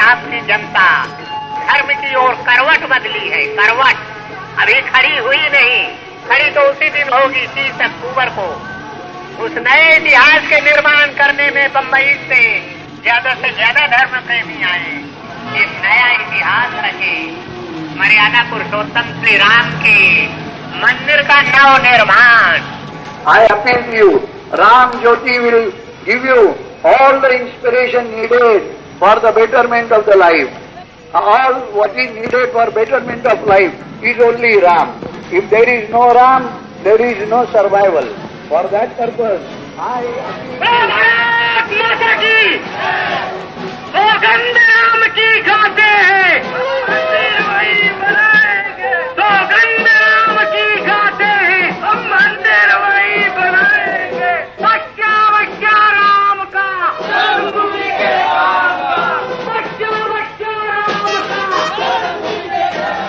पंजाब की जनता धर्म की ओर करवट बदली है, करवट अभी खड़ी हुई नहीं, खड़ी तो उसी दिन होगी 30 अक्टूबर को। उस नए इतिहास के निर्माण करने में बम्बई से ज्यादा धर्म प्रेमी आए, एक नया इतिहास रचे, मर्यादा पुरुषोत्तम श्री राम के मंदिर का नव निर्माण। I appeal to you, Ram Jyoti will give you all the inspiration needed for the betterment of the life. All what is needed for betterment of life is only Ram. If there is no Ram, there is no survival. For that purpose, I Ram की गाते हैं, सौगंध राम की गाते हैं, हम मंदिर वही बनाएंगे, बच्चा बच्चा राम का, जन्मभूमि के राम का, बच्चा बच्चा राम का।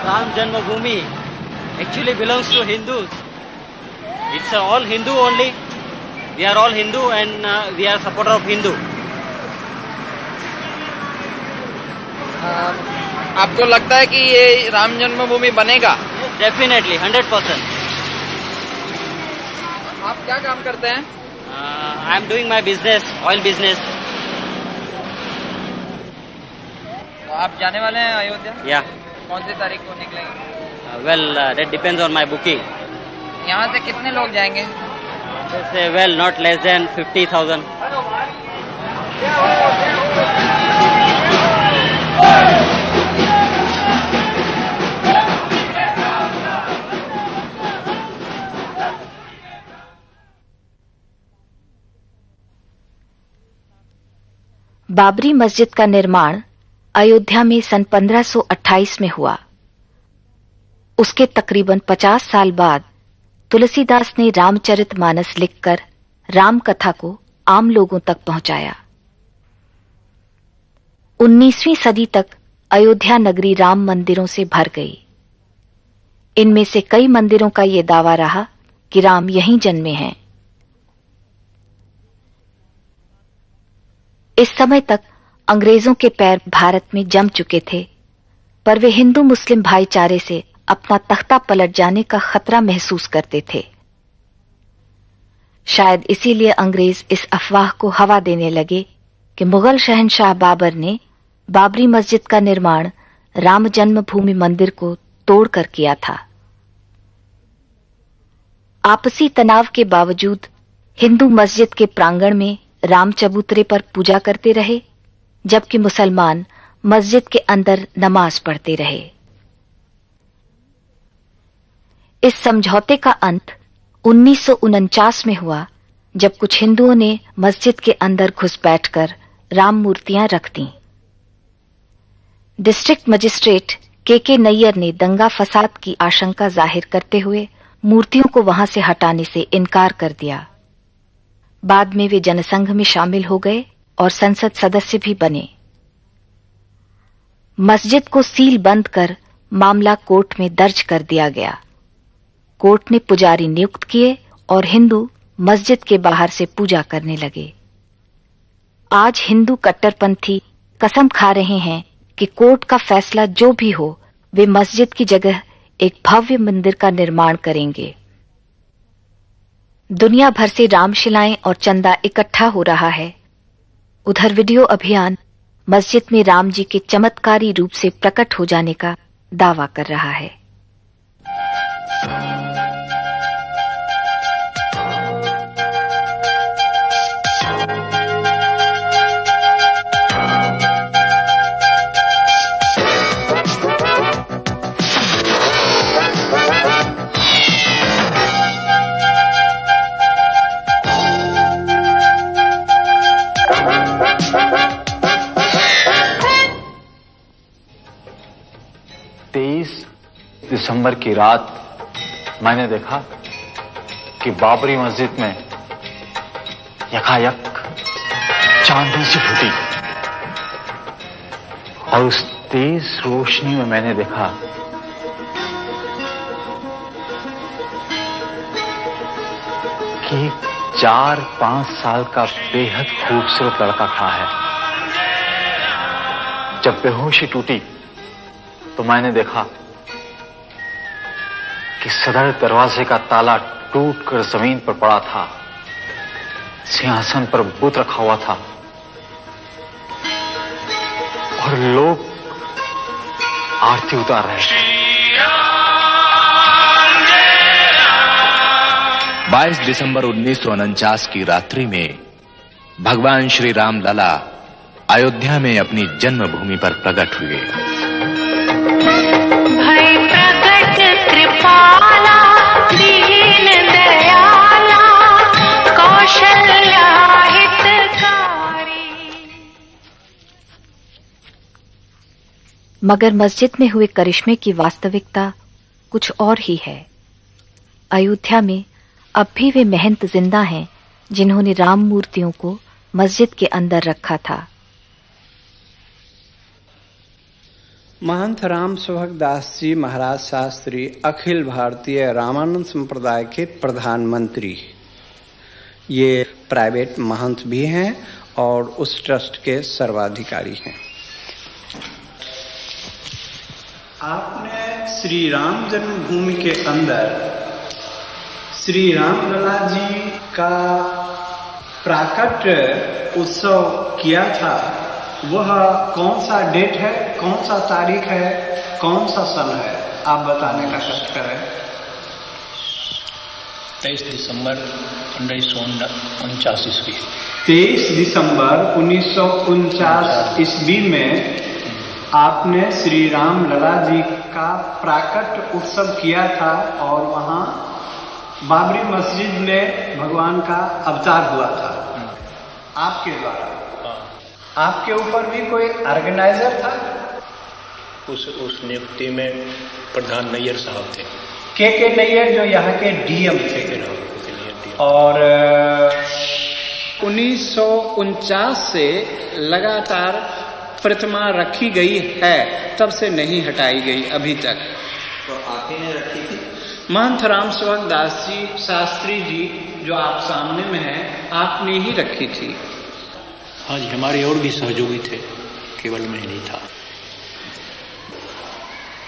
Ram Janmabhoomi actually belongs to Hindus. It's all Hindu only. We are all Hindu and we are supporter of Hindu. आपको लगता है कि ये राम जन्मभूमि बनेगा? Definitely, 100%. आप क्या काम करते हैं? I am doing my business, oil business. तो आप जाने वाले हैं अयोध्या? Yeah. कौन सी तारीख को निकलेंगे? Well, that depends on my booking. यहाँ से कितने लोग जाएंगे? Well, not less than 50,000. Babri मस्जिद का निर्माण अयोध्या में सन 1528 में हुआ। उसके तकरीबन 50 साल बाद तुलसीदास ने रामचरितमानस लिखकर राम कथा को आम लोगों तक पहुंचाया। 19वीं सदी तक अयोध्या नगरी राम मंदिरों से भर गई। इनमें से कई मंदिरों का ये दावा रहा कि राम यहीं जन्मे हैं। इस समय तक अंग्रेजों के पैर भारत में जम चुके थे, पर वे हिंदू मुस्लिम भाईचारे से अपना तख्ता पलट जाने का खतरा महसूस करते थे। शायद इसीलिए अंग्रेज इस अफवाह को हवा देने लगे कि मुगल शहंशाह बाबर ने बाबरी मस्जिद का निर्माण राम जन्मभूमि मंदिर को तोड़कर किया था। आपसी तनाव के बावजूद हिंदू मस्जिद के प्रांगण में राम चबूतरे पर पूजा करते रहे, जबकि मुसलमान मस्जिद के अंदर नमाज पढ़ते रहे। इस समझौते का अंत 1949 में हुआ, जब कुछ हिंदुओं ने मस्जिद के अंदर घुस बैठकर राम मूर्तियां रख दी। डिस्ट्रिक्ट मजिस्ट्रेट के नैयर ने दंगा फसाद की आशंका जाहिर करते हुए मूर्तियों को वहां से हटाने से इनकार कर दिया। बाद में वे जनसंघ में शामिल हो गए और संसद सदस्य भी बने। मस्जिद को सील बंद कर मामला कोर्ट में दर्ज कर दिया गया। कोर्ट ने पुजारी नियुक्त किए और हिंदू मस्जिद के बाहर से पूजा करने लगे। आज हिंदू कट्टरपंथी कसम खा रहे हैं कि कोर्ट का फैसला जो भी हो, वे मस्जिद की जगह एक भव्य मंदिर का निर्माण करेंगे। दुनिया भर से रामशिलाएं और चंदा इकट्ठा हो रहा है। उधर वीडियो अभियान मस्जिद में राम जी के चमत्कारी रूप से प्रकट हो जाने का दावा कर रहा है। दिसंबर की रात मैंने देखा कि बाबरी मस्जिद में यकायक चांदनी सी फूटी और उस तेज रोशनी में मैंने देखा कि 4-5 साल का बेहद खूबसूरत लड़का खड़ा है। जब बेहोशी टूटी तो मैंने देखा कि सदर दरवाजे का ताला टूटकर जमीन पर पड़ा था। सिंहासन पर बुत रखा हुआ था और लोग आरती उतार रहे थे। 22 दिसंबर 1949 की रात्रि में भगवान श्री राम लला अयोध्या में अपनी जन्मभूमि पर प्रकट हुए। भय प्रकट कृपाला दीन दयाला कौशल्या हितकारी। मगर मस्जिद में हुए करिश्मे की वास्तविकता कुछ और ही है। अयोध्या में अब भी वे महंत जिंदा हैं जिन्होंने राम मूर्तियों को मस्जिद के अंदर रखा था। महंत राम सुभग दास जी महाराज शास्त्री अखिल भारतीय रामानंद संप्रदाय के प्रधानमंत्री, ये प्राइवेट महंत भी हैं और उस ट्रस्ट के सर्वाधिकारी हैं। आपने श्री राम जन्मभूमि के अंदर श्री राम लला जी का प्राकट्य उत्सव किया था। वह कौन सा डेट है, कौन सा तारीख है, कौन सा सन है, आप बताने का कष्ट करें। 23 दिसंबर 1949 ईस्वी। 23 दिसंबर 1949 ईस्वी में आपने श्री राम लला जी का प्राकट्य उत्सव किया था और वहाँ बाबरी मस्जिद में भगवान का अवतार हुआ था आपके द्वारा। आपके ऊपर भी कोई ऑर्गेनाइजर था? उस नियुक्ति में प्रधान नैयर साहब थे। के नैयर जो यहाँ के डीएम थे। और 1949 से लगातार प्रतिमा रखी गई है, तब से नहीं हटाई गई अभी तक। तो आप ही ने रखी थी? महंत राम सुभग दास जी शास्त्री जी जो आप सामने में हैं, आपने ही रखी थी। हाँ जी, हमारे और भी सहयोगी थे, केवल मैं नहीं था।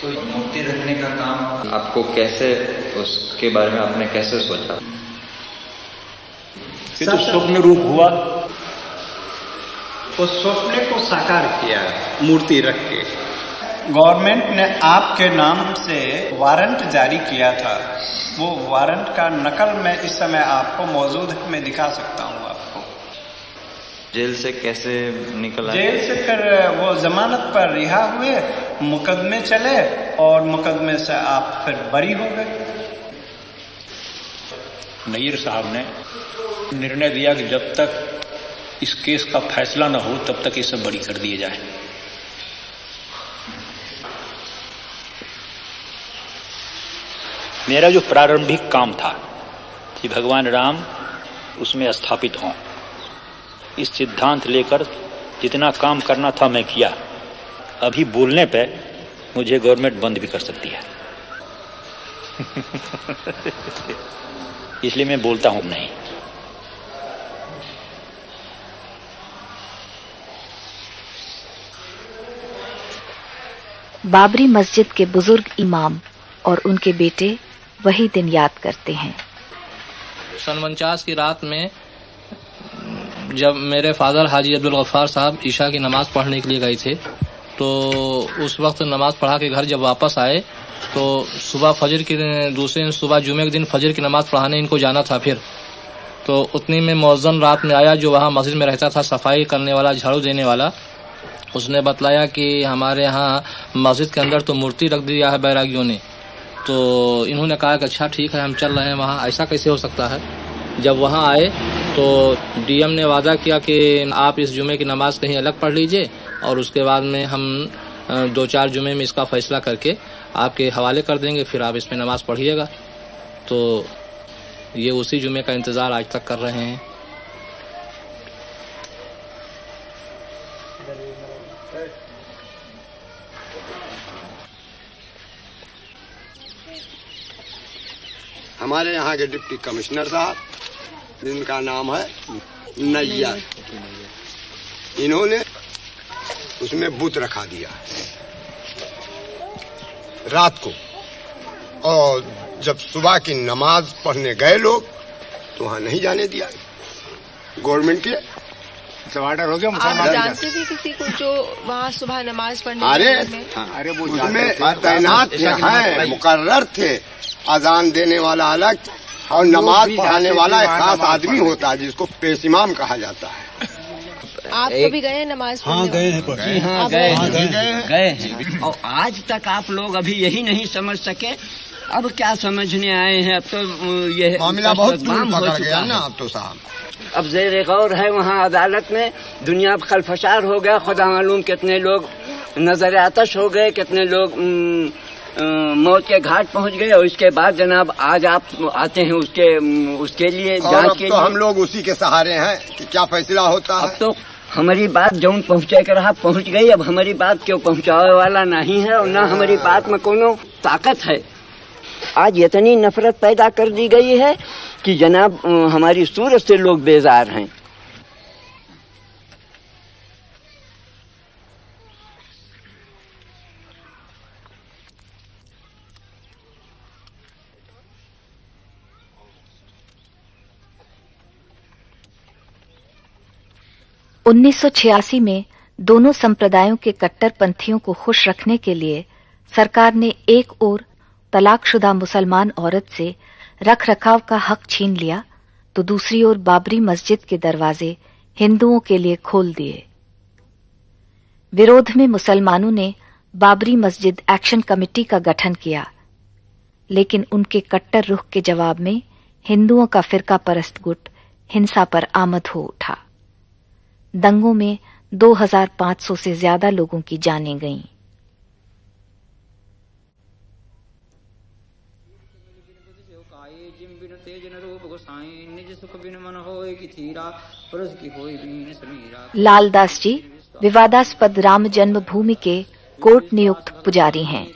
तो मूर्ति रखने का काम आपको कैसे, उसके बारे में आपने कैसे सोचा? ये तो स्वप्न रूप हुआ। उस स्वप्न को साकार किया मूर्ति रख के। गवर्नमेंट ने आपके नाम से वारंट जारी किया था। वो वारंट का नकल मैं इस समय आपको मौजूद है, मैं दिखा सकता हूँ आपको। जेल से कैसे निकला? जेल से फिर वो जमानत पर रिहा हुए, मुकदमे चले और मुकदमे से आप फिर बरी हो गए। नैयर साहब ने निर्णय दिया कि जब तक इस केस का फैसला न हो तब तक ये सब बरी कर दिए जाए। मेरा जो प्रारंभिक काम था कि भगवान राम उसमें स्थापित हों, इस सिद्धांत लेकर जितना काम करना था मैं किया। अभी बोलने पे मुझे गवर्नमेंट बंद भी कर सकती है इसलिए मैं बोलता हूं नहीं। बाबरी मस्जिद के बुजुर्ग इमाम और उनके बेटे वही दिन याद करते हैं। सन 49 की रात में जब मेरे फादर हाजी अब्दुल गफ्फार साहब ईशा की नमाज पढ़ने के लिए गए थे, तो उस वक्त नमाज पढ़ा के घर जब वापस आए तो सुबह फजर की दूसरे सुबह जुमे के दिन फजर की नमाज पढ़ाने इनको जाना था। फिर तो उतनी में मौज़न रात में आया जो वहाँ मस्जिद में रहता था, सफाई करने वाला, झाड़ू देने वाला। उसने बतलाया कि हमारे यहाँ मस्जिद के अंदर तो मूर्ति रख दिया है बैरागियों ने। तो इन्होंने कहा कि अच्छा ठीक है, हम चल रहे हैं वहाँ, ऐसा कैसे हो सकता है। जब वहाँ आए तो डीएम ने वादा किया कि आप इस जुमे की नमाज कहीं अलग पढ़ लीजिए और उसके बाद में हम 2-4 जुमे में इसका फैसला करके आपके हवाले कर देंगे, फिर आप इसमें नमाज पढ़िएगा। तो ये उसी जुमे का इंतज़ार आज तक कर रहे हैं। हमारे यहाँ के डिप्टी कमिश्नर साहब, जिनका नाम है नैयर, इन्होंने उसमें बुत रखा दिया रात को, और जब सुबह की नमाज पढ़ने गए लोग तो वहां नहीं जाने दिया। गवर्नमेंट के ऑर्डर हो गया। आप जानते थे किसी को जो वहाँ सुबह नमाज पढ़ने? अरे वो उसमें तैनात है, मुकर्रर थे। अजान देने वाला अलग और नमाज पढ़ाने वाला एक खास आदमी होता है जिसको पेश इमाम कहा जाता है। आप कभी गए नमाज पढ़ने? हाँ गए हैं। हाँ गए। और आज तक आप लोग अभी यही नहीं समझ सके, अब क्या समझने आए हैं? अब तो ये मामला बहुत दूर पकड़ गया ना अब तो साहब। अब ज़ेर गौर है वहाँ अदालत में, दुनिया खलफशार हो गया, खुदा मालूम कितने लोग नजर आतश हो गए, कितने लोग मौत के घाट पहुँच गए। और इसके बाद जनाब आज आप आते हैं उसके लिए जांच के लिए। हम लोग उसी के सहारे हैं कि क्या फैसला होता है। अब तो हमारी बात जौन पहुँचे कर रहा पहुँच गई, अब हमारी बात क्यों पहुँचाने वाला नहीं है और न हमारी बात में कोनो ताकत है। आज इतनी नफरत पैदा कर दी गई है कि जनाब हमारी सूरत से लोग बेजार हैं। (1986) में दोनों संप्रदायों के कट्टरपंथियों को खुश रखने के लिए सरकार ने एक ओर तलाकशुदा मुसलमान औरत से रख रखाव का हक छीन लिया, तो दूसरी ओर बाबरी मस्जिद के दरवाजे हिंदुओं के लिए खोल दिए। विरोध में मुसलमानों ने बाबरी मस्जिद एक्शन कमेटी का गठन किया, लेकिन उनके कट्टर रुख के जवाब में हिंदुओं का फिरका परस्त गुट हिंसा पर आमद हो उठा। दंगों में 2500 से ज्यादा लोगों की जानें गईं। लालदास जी विवादास्पद राम जन्मभूमि के कोर्ट नियुक्त पुजारी हैं।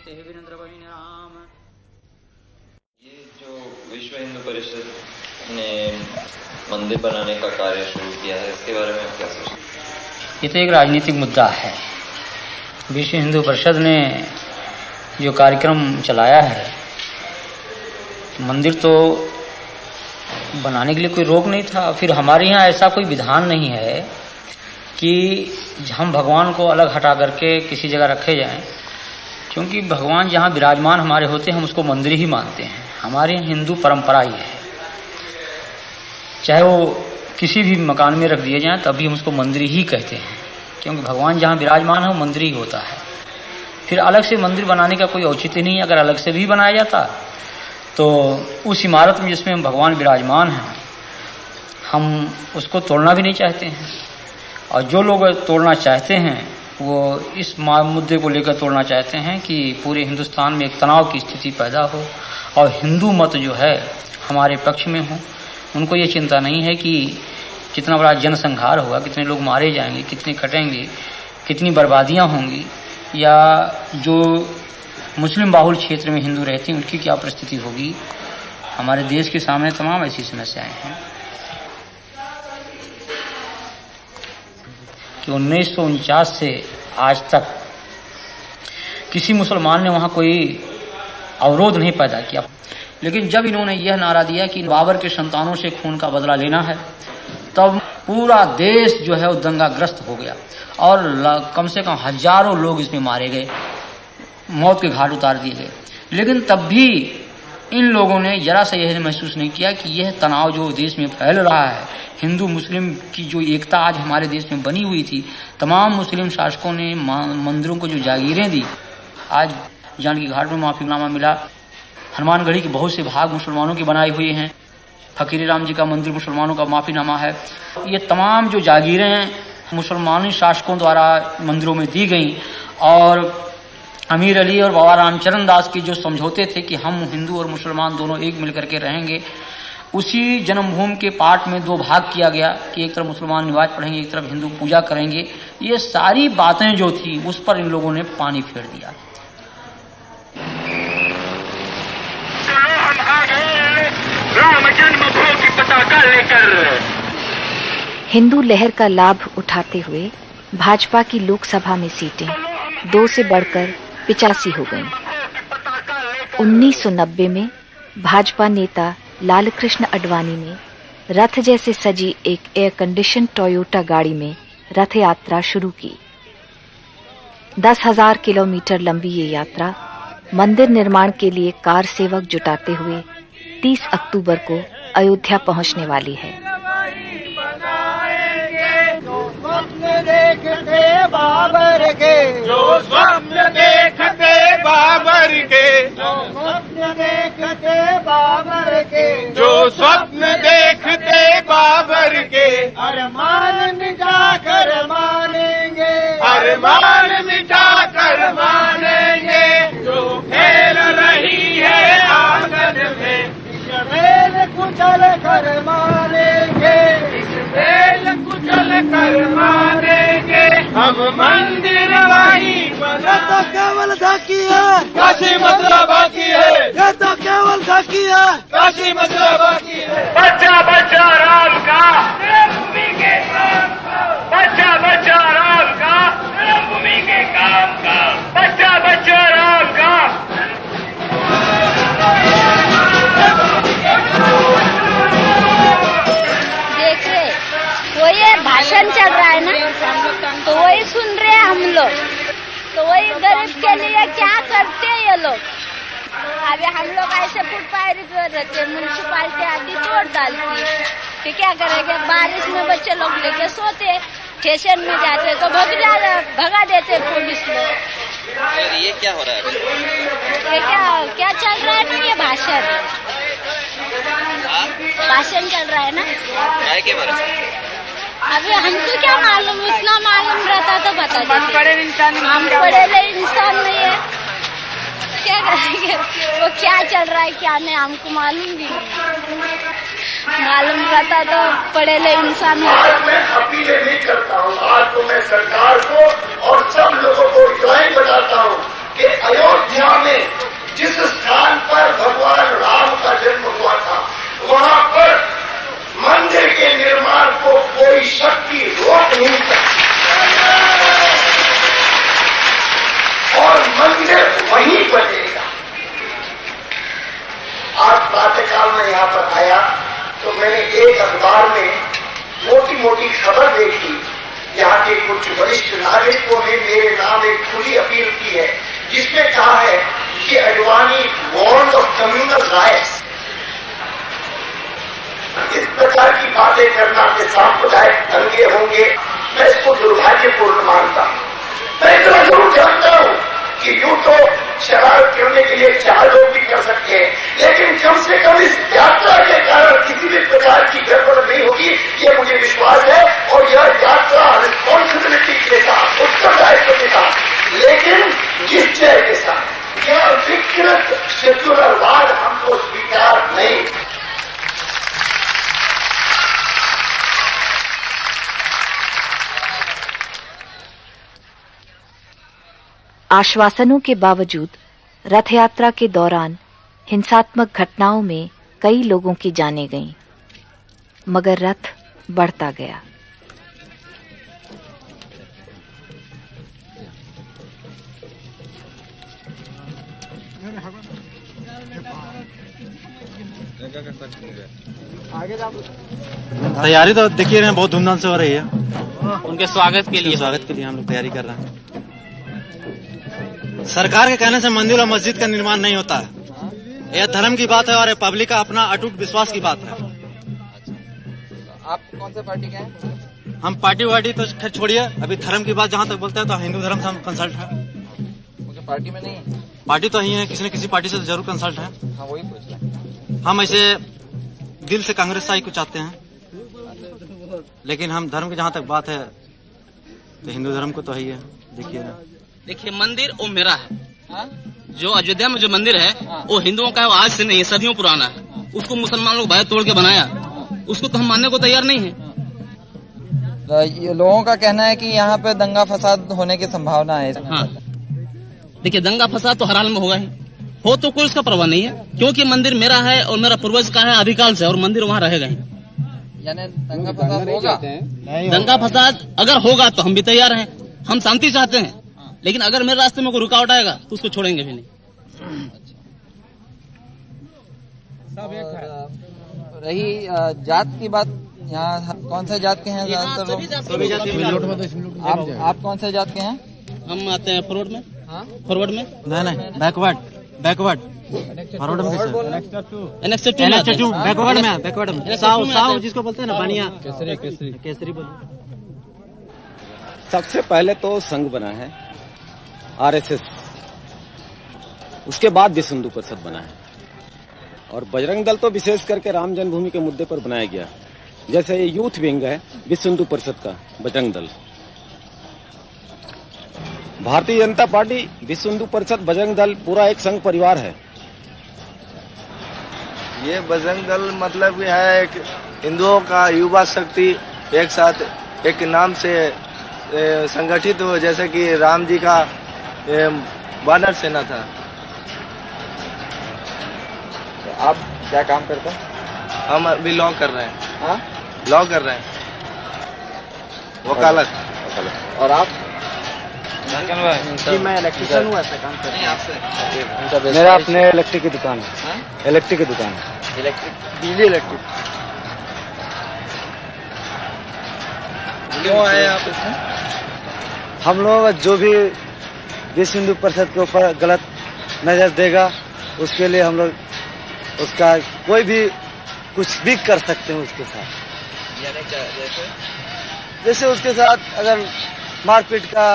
ये जो विश्व हिंदू परिषद ने मंदिर बनाने का कार्य शुरू किया है, इसके बारे में आप क्या सोचते हैं? ये तो एक राजनीतिक मुद्दा है। विश्व हिंदू परिषद ने जो कार्यक्रम चलाया है, मंदिर तो बनाने के लिए कोई रोक नहीं था। फिर हमारे यहाँ ऐसा कोई विधान नहीं है कि हम भगवान को अलग हटा करके किसी जगह रखे जाएं, क्योंकि भगवान जहाँ विराजमान हमारे होते हैं हम उसको मंदिर ही मानते हैं। हमारे हिंदू परंपरा ही है, चाहे वो किसी भी मकान में रख दिए जाएं तभी हम उसको मंदिर ही कहते हैं, क्योंकि भगवान जहाँ विराजमान है वो मंदिर ही होता है। फिर अलग से मंदिर बनाने का कोई औचित्य नहीं है। अगर अलग से भी बनाया जाता तो उस इमारत में जिसमें भगवान विराजमान हैं हम उसको तोड़ना भी नहीं चाहते हैं, और जो लोग तोड़ना चाहते हैं वो इस मुद्दे को लेकर तोड़ना चाहते हैं कि पूरे हिंदुस्तान में एक तनाव की स्थिति पैदा हो और हिंदू मत जो है हमारे पक्ष में हो। उनको ये चिंता नहीं है कि कितना बड़ा जनसंहार होगा, कितने लोग मारे जाएंगे, कितने कटेंगे, कितनी बर्बादियां होंगी, या जो मुस्लिम बाहुल क्षेत्र में हिंदू रहते हैं उनकी क्या परिस्थिति होगी। हमारे देश के सामने तमाम ऐसी समस्याएं हैं कि 1949 से आज तक किसी मुसलमान ने वहां कोई अवरोध नहीं पैदा किया। लेकिन जब इन्होंने यह नारा दिया कि बाबर के संतानों से खून का बदला लेना है, तब पूरा देश जो है वो दंगाग्रस्त हो गया और कम से कम हजारों लोग इसमें मारे गए, मौत के घाट उतार दिए गए। लेकिन तब भी इन लोगों ने जरा सा यह महसूस नहीं किया कि यह तनाव जो देश में फैल रहा है, हिंदू मुस्लिम की जो एकता आज हमारे देश में बनी हुई थी, तमाम मुस्लिम शासकों ने मंदिरों को जो जागीरें दी। आज जानकी घाट में माफीनामा मिला, हनुमानगढ़ी के बहुत से भाग मुसलमानों के बनाए हुए हैं, फकीर राम जी का मंदिर मुसलमानों का माफीनामा है। ये तमाम जो जागीरें हैं मुसलमानी शासकों द्वारा मंदिरों में दी गई, और अमीर अली और बाबा रामचरण दास की जो समझौते थे कि हम हिंदू और मुसलमान दोनों एक मिलकर के रहेंगे, उसी जन्मभूमि के पाठ में दो भाग किया गया कि एक तरफ मुसलमान नमाज पढ़ेंगे, एक तरफ हिंदू पूजा करेंगे। ये सारी बातें जो थी उस पर इन लोगों ने पानी फेर दिया। राम जन्मभूमि की पताका लेकर हिंदू लहर का लाभ उठाते हुए भाजपा की लोकसभा में सीटें 2 से बढ़कर 85 हो गईं। 1990 में भाजपा नेता लालकृष्ण आडवाणी ने रथ जैसे सजी एक एयर कंडीशन टोयोटा गाड़ी में रथ यात्रा शुरू की। 10,000 किलोमीटर लंबी ये यात्रा मंदिर निर्माण के लिए कार सेवक जुटाते हुए 30 अक्टूबर को अयोध्या पहुंचने वाली है। स्वप्न देखते बाबर के, जो स्वप्न देखते बाबर के, जो स्वप्न देखते बाबर के, जो स्वप्न देखते बाबर के, अरमान मिटा कर मानेंगे, अरमान मिटा कर मानेंगे, जो खेल रही है आंगन में, इस खेल कुचल कर मानेंगे, इस खेल कुचल कर मानेंगे, हम मंदिर वही बना। ये तो केवल झांकी है, काशी मथुरा बाकी है, ये तो केवल झांकी है, काशी मथुरा बाकी है। बच्चा बच्चा राम का, भूमि के काम का, बच्चा बच्चा राम का, भूमि के काम का, बच्चा बच्चा राम का। देखिए वो ये भाषण चल रहा है ना, तो वही सुन रहे हैं हम लोग, तो वही गरीब के लिए क्या करते हैं ये लोग। अभी हम लोग ऐसे फुटपाथ पर रहते, म्यूनसिपालिटी आती तोड़ डालती है, तो क्या करेंगे। बारिश में बच्चे लोग लेके सोते, स्टेशन में जाते तो भगा देते पुलिस लोग। ये क्या हो रहा है? ये क्या चल रहा है ना, ये भाषण चल रहा है ना। काय के बारे में? अभी हमको क्या मालूम, इतना मालूम रहता तो बता देते। हम पढ़े इंसान नहीं है, क्या करेंगे। वो क्या चल रहा है क्या नहीं हमको मालूम भी नहीं। मालूम रहता तो पढ़े ले इंसान होते। मैं अपील नहीं करता हूँ, आज तो मैं सरकार को और सब लोगों को ड्राइंग बताता हूँ कि अयोध्या में जिस स्थान पर भगवान राम का जन्म हुआ था, वहाँ पर मंदिर के निर्माण को कोई शक्ति रोक नहीं सकती, और मंदिर वहीं बनेगा। आज प्रातःकाल में यहाँ पर आया तो मैंने एक अखबार में मोटी मोटी खबर देखी, यहाँ के कुछ वरिष्ठ नागरिकों ने मेरे नाम एक खुली अपील की है, जिसमें कहा है कि Advani warn of communal riots. इस प्रकार की बातें करना के सांप्रदायिक दंगे होंगे, मैं इसको दुर्भाग्यपूर्ण मानता हूँ। मैं इतना जरूर जानता हूँ कि यूं तो शरारत करने के लिए 4 लोग भी कर सकते हैं, लेकिन कम से कम इस यात्रा के कारण किसी भी प्रकार की गड़बड़ नहीं होगी, ये मुझे विश्वास है। और यह यात्रा रिस्पॉन्सिबिलिटी के साथ, उत्तरदायित्व के साथ, लेकिन निश्चय के साथ, यह विकृत सेक्युलरवाद हमको स्वीकार नहीं। आश्वासनों के बावजूद रथ यात्रा के दौरान हिंसात्मक घटनाओं में कई लोगों की जानें गईं, मगर रथ बढ़ता गया। तैयारी तो देखिए रहे हैं, बहुत धूमधाम से हो रही है। उनके स्वागत के लिए हम लोग तैयारी कर रहे हैं। सरकार के कहने से मंदिर और मस्जिद का निर्माण नहीं होता है। यह धर्म की बात है और पब्लिक का अपना अटूट विश्वास की बात है। आप कौन से पार्टी के हैं? हम पार्टी वार्टी तो खैर छोड़िए, अभी धर्म की बात जहाँ तक बोलते हैं तो हिंदू धर्म से हम कंसल्ट है। पार्टी में नहीं है? पार्टी तो ही है, किसी न किसी पार्टी से जरूर कंसल्ट है। हाँ, वही पूछ रहे हैं। हम ऐसे दिल से कांग्रेस साई को चाहते हैं, लेकिन हम धर्म की जहाँ तक बात है तो हिंदू धर्म को तो ही है। देखिए मंदिर वो मेरा है, जो अयोध्या में जो मंदिर है वो हिंदुओं का है, वो आज से नहीं है, सदियों पुराना है। उसको मुसलमान लोग भाई तोड़ के बनाया, उसको तो हम मानने को तैयार नहीं है। ये लोगों का कहना है कि यहाँ पे दंगा फसाद होने की संभावना है। हाँ, देखिए दंगा फसाद तो हर हाल में होगा ही, हो तो कोई उसका परवाह नहीं है, क्योंकि मंदिर मेरा है और मेरा पूर्वज का है, अधिकाल से, और मंदिर वहाँ रहेगा ही। यानी दंगा फसाद होगा? दंगा फसाद अगर होगा तो हम भी तैयार हैं, हम शांति चाहते हैं, लेकिन अगर मेरे रास्ते में कोई रुकावट आएगा तो उसको छोड़ेंगे भी नहीं। रही जात की बात, यहाँ कौन से जात के हैं ज्यादातर लोग? आप कौन से जात के हैं? हम आते हैं फॉरवर्ड में। फॉरवर्ड में नहीं, बैकवर्ड फॉरवर्ड में बैकवर्ड में साव जिसको बोलते हैं ना, बढ़िया केसरी बोलो। सबसे पहले तो संघ बना है आरएसएस, उसके बाद विश्व हिंदू परिषद बना है, और बजरंग दल तो विशेष करके राम जन्मभूमि के मुद्दे पर बनाया गया। जैसे ये यूथ विंग है विश्व हिंदू परिषद का, बजरंग दल। भारतीय जनता पार्टी, विश्व हिंदू परिषद, बजरंग दल पूरा एक संघ परिवार है। ये बजरंग दल मतलब है एक हिंदुओं का युवा शक्ति एक साथ एक नाम से संगठित हो, जैसे कि राम जी का वानर सेना था। तो आप क्या काम करते हैं? हम अभी लॉ कर रहे हैं। लॉ कर रहे हैं, वकालत। और आप? जी मैं इलेक्ट्रिशियन हूँ, ऐसा काम कर रहे हैं आपसे। मेरा अपने इलेक्ट्रिक की दुकान है। इलेक्ट्रिक की दुकान है, बिजली इलेक्ट्रिक। क्यों आए आप इसमें? हम लोग जो भी विश्व हिंदू परिषद के ऊपर गलत नजर देगा उसके लिए हम लोग उसका कोई भी कुछ भी कर सकते हैं उसके साथ। जैसे उसके साथ अगर मारपीट का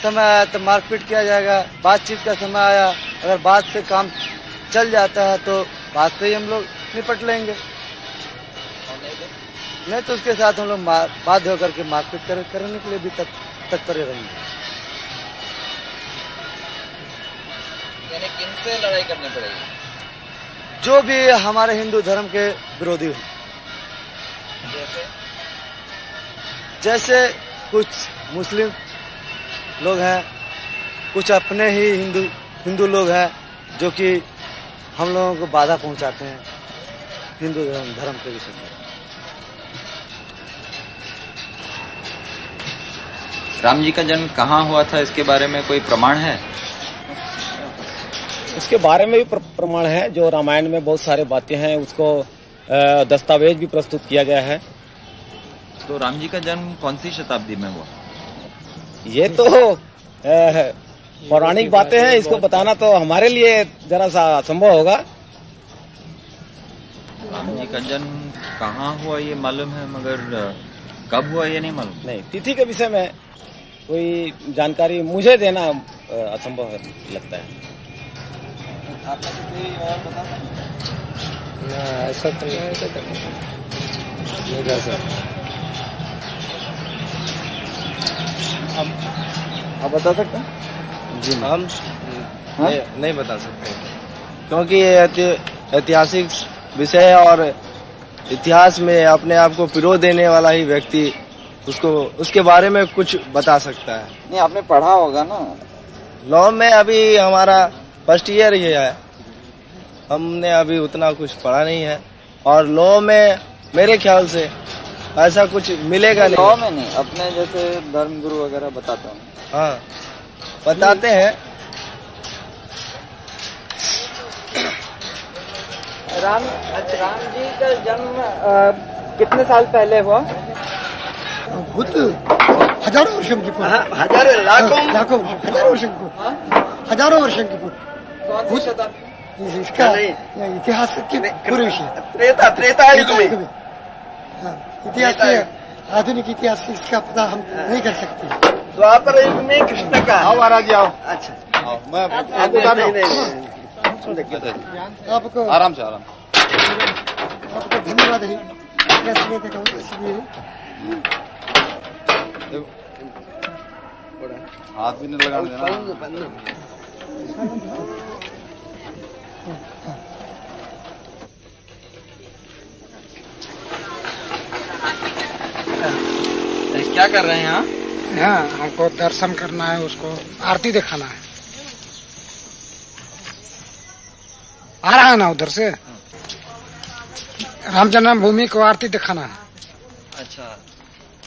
समय आया तो मारपीट किया जाएगा, बातचीत का समय आया अगर बात से काम चल जाता है तो बात से ही हम लोग निपट लेंगे, नहीं तो उसके साथ हम लोग बाध्य होकर के मारपीट करने के लिए भी तत्पर रहेंगे। यानी किनसे लड़ाई करनी पड़ेगी? जो भी हमारे हिंदू धर्म के विरोधी हो। जैसे कुछ मुस्लिम लोग हैं, कुछ अपने ही हिंदू लोग हैं जो कि हम लोगों को बाधा पहुंचाते हैं हिंदू धर्म के विषय में। राम जी का जन्म कहाँ हुआ था, इसके बारे में कोई प्रमाण है? उसके बारे में भी प्रमाण है, जो रामायण में बहुत सारे बातें हैं, उसको दस्तावेज भी प्रस्तुत किया गया है। तो राम जी का जन्म कौन सी शताब्दी में हुआ? ये तो पौराणिक बातें हैं, इसको बताना तो हमारे लिए जरा सा असंभव होगा। राम जी का जन्म कहाँ हुआ ये मालूम है, मगर कब हुआ ये नहीं मालूम। नहीं, तिथि के विषय में कोई जानकारी मुझे देना असंभव लगता है। ऐसा तो नहीं आप बता सकते हैं? जी हम नहीं बता सकते, क्योंकि ये ऐतिहासिक विषय है और इतिहास में अपने आप को पिरो देने वाला ही व्यक्ति उसको उसके बारे में कुछ बता सकता है। नहीं, आपने पढ़ा होगा ना लॉ में? अभी हमारा फर्स्ट ईयर ही है, हमने अभी उतना कुछ पढ़ा नहीं है, और लॉ में मेरे ख्याल से ऐसा कुछ मिलेगा नहीं। लॉ में नहीं, अपने जैसे धर्मगुरु वगैरह बताता हूँ। हाँ बताते हैं। राम जी का जन्म कितने साल पहले हुआ? हजारों वर्षों की हजारों वर्षों की इसका इतिहास के पूरे विषय त्रेता युग में। इतिहास से आधुनिक इतिहास से इसका पता हम नहीं कर सकते। द्वापर युग में कृष्ण का। आओ महाराज जी, आओ। अच्छा मैं आपको आराम से आपको धन्यवाद है इसलिए हाथ भी नहीं लगाना। क्या कर रहे हैं यहाँ? यहाँ हमको दर्शन करना है, उसको आरती दिखाना है। आ रहा है ना उधर से? राम जन्मभूमि को आरती दिखाना है, अच्छा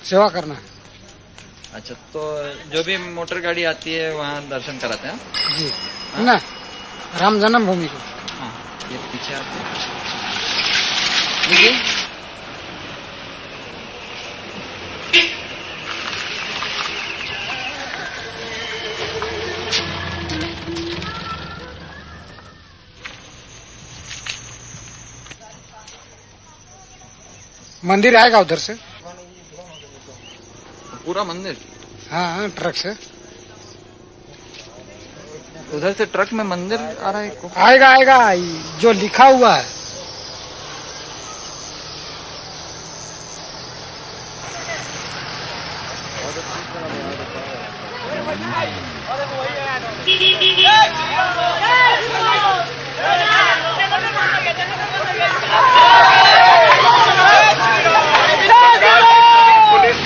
सेवा करना है। अच्छा, तो जो भी मोटर गाड़ी आती है वहाँ दर्शन कराते हैं जी ना, राम जन्मभूमि को। हाँ, ये पीछे आते हैं। मंदिर आएगा उधर से, पूरा मंदिर? हाँ, ट्रक से उधर से ट्रक में मंदिर आ रहा है? आएगा आएगा, जो लिखा हुआ है।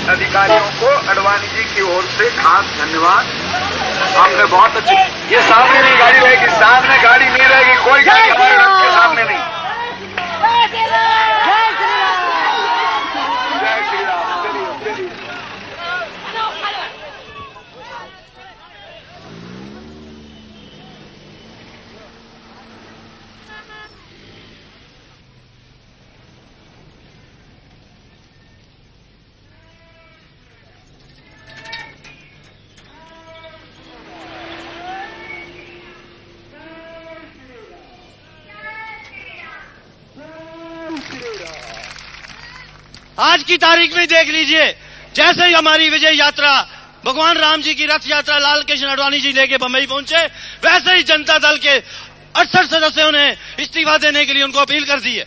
अधिकारियों को अडवाणी जी की ओर से खास धन्यवाद। आपने बहुत अच्छी, ये सामने नहीं गाड़ी रहेगी, सामने गाड़ी नहीं रहेगी, कोई गाड़ी हमारे रथ के सामने नहीं। जय श्री राम। चलिए। आज की तारीख में देख लीजिए, जैसे ही हमारी विजय यात्रा भगवान राम जी की रथ यात्रा लाल कृष्ण आडवाणी जी लेके बम्बई पहुंचे, वैसे ही जनता दल के 68 सदस्यों ने इस्तीफा देने के लिए उनको अपील कर दी है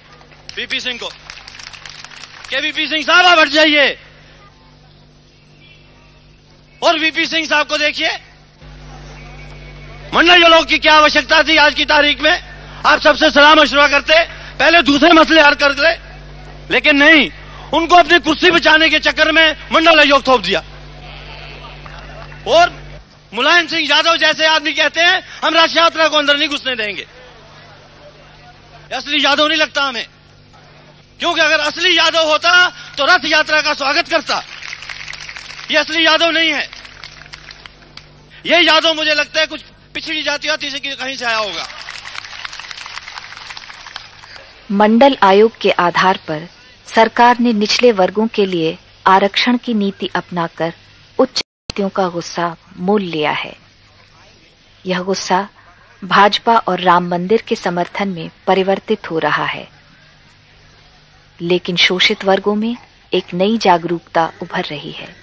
वीपी सिंह को कि वीपी सिंह साहब आप हट जाइए। और वीपी सिंह साहब को देखिए, मंडल लोग की क्या आवश्यकता थी आज की तारीख में? आप सबसे सलाह मशवरा करते, पहले दूसरे मसले हल कर ले, लेकिन नहीं, उनको अपनी कुर्सी बचाने के चक्कर में मंडल आयोग थोप दिया। और मुलायम सिंह यादव जैसे आदमी कहते हैं हम रथ यात्रा को अंदर नहीं घुसने देंगे। असली यादव नहीं लगता हमें, क्योंकि अगर असली यादव होता तो रथ यात्रा का स्वागत करता। ये असली यादव नहीं है, ये यादव मुझे लगता है कुछ पिछड़ी जाति से कहीं से आया होगा। मंडल आयोग के आधार पर सरकार ने निचले वर्गों के लिए आरक्षण की नीति अपनाकर उच्च जातियों का गुस्सा मोल लिया है। यह गुस्सा भाजपा और राम मंदिर के समर्थन में परिवर्तित हो रहा है, लेकिन शोषित वर्गों में एक नई जागरूकता उभर रही है।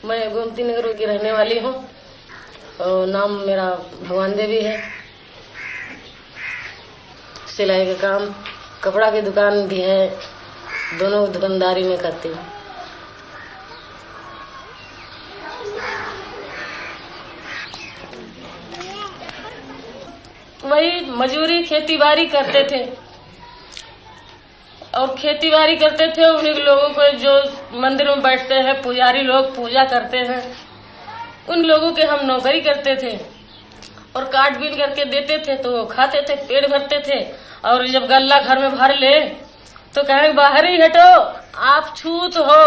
मैं गोमती नगर की रहने वाली हूँ और नाम मेरा भगवान देवी है। सिलाई का काम, कपड़ा की दुकान भी है, दोनों दुकानदारी में करती हूँ। वही मजदूरी खेती बाड़ी करते थे और खेती बाड़ी करते थे। उन्हीं लोगों को जो मंदिर में बैठते हैं पुजारी लोग पूजा करते हैं, उन लोगों के हम नौकरी करते थे और काट बीन करके देते थे तो वो खाते थे, पेट भरते थे। और जब गल्ला घर में भर ले तो कहे बाहर ही हटो, आप छूत हो,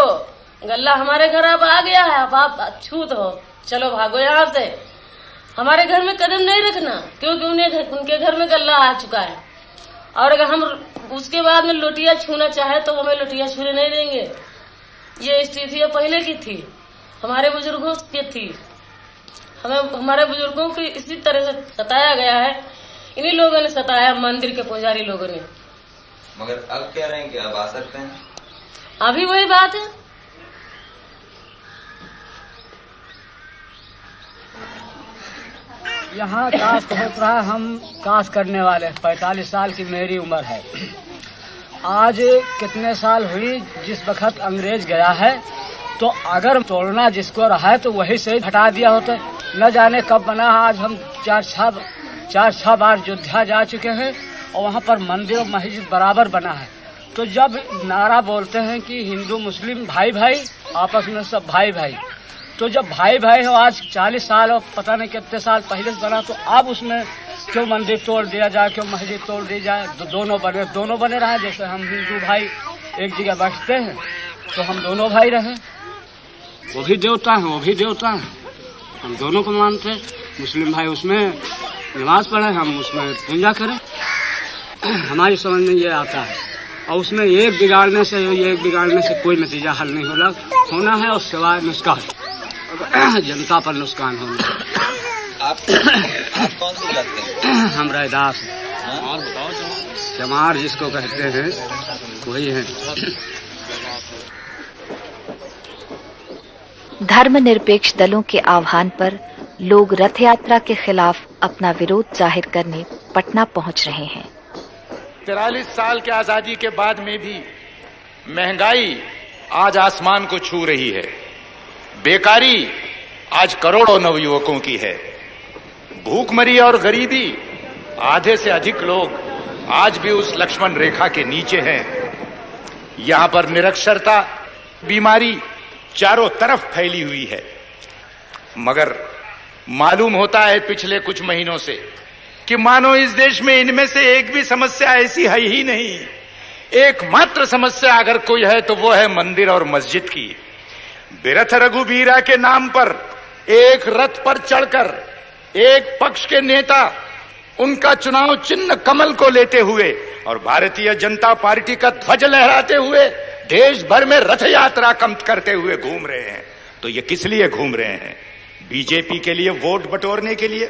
गल्ला हमारे घर अब आ गया है, अब आप छूत हो, चलो भागो यहाँ से, हमारे घर में कदम नहीं रखना, क्योंकि उनके घर में गल्ला आ चुका है। और अगर हम उसके बाद में लोटिया छूना चाहे तो हमें लोटिया छूने नहीं देंगे। ये स्थिति पहले की थी, हमारे बुजुर्गों की थी। हमारे बुजुर्गों को इसी तरह से सताया गया है, इन्हीं लोगों ने सताया, मंदिर के पुजारी लोगों ने। मगर अब कह रहे हैं कि अब आ सकते हैं। अभी वही बात है। यहाँ कास्ट होत रहा, हम कास्ट करने वाले 45 साल की मेरी उम्र है। आज कितने साल हुई जिस वक्त अंग्रेज गया है, तो अगर तोड़ना जिसको रहा है तो वही से हटा दिया होता। न जाने कब बना। आज हम 4-6 बार अयोध्या जा चुके हैं और वहाँ पर मंदिर और मस्जिद बराबर बना है। तो जब नारा बोलते हैं कि हिंदू मुस्लिम भाई भाई, आपस में सब भाई भाई, तो जब भाई भाई हो आज 40 साल और पता नहीं कितने साल पहले से बना, तो अब उसमें क्यों मंदिर तोड़ दिया जाए, क्यों मस्जिद तोड़ दी जाए? दोनों बने रहे। जैसे हम हिंदू भाई एक जगह बैठते हैं तो हम दोनों भाई रहे। वो भी देवता है, वो भी देवता है, हम दोनों को मानते हैं। मुस्लिम भाई उसमें नमाज पढ़े, हम उसमें पूजा करें। हमारी समझ में ये आता है। और उसमें एक बिगाड़ने से कोई नतीजा हल नहीं होना है, और सिवाय नुकसान, जनता पर नुकसान होना है। आप कौन सी जात के हैं? हम रैदास और चमार जिसको कहते हैं वही है। धर्मनिरपेक्ष दलों के आह्वान पर लोग रथ यात्रा के खिलाफ अपना विरोध जाहिर करने पटना पहुंच रहे हैं। 43 साल के आजादी के बाद में भी महंगाई आज आसमान को छू रही है। बेकारी आज करोड़ों नवयुवकों की है। भूखमरी और गरीबी, आधे से अधिक लोग आज भी उस लक्ष्मण रेखा के नीचे हैं। यहां पर निरक्षरता, बीमारी चारों तरफ फैली हुई है। मगर मालूम होता है पिछले कुछ महीनों से कि मानो इस देश में इनमें से एक भी समस्या ऐसी है ही नहीं। एकमात्र समस्या अगर कोई है तो वो है मंदिर और मस्जिद की। बिरथ रघुबीरा के नाम पर एक रथ पर चढ़कर एक पक्ष के नेता उनका चुनाव चिन्ह कमल को लेते हुए और भारतीय जनता पार्टी का ध्वज लहराते हुए देश भर में रथ यात्रा करते हुए घूम रहे हैं। तो ये किस लिए घूम रहे हैं? बीजेपी के लिए वोट बटोरने के लिए।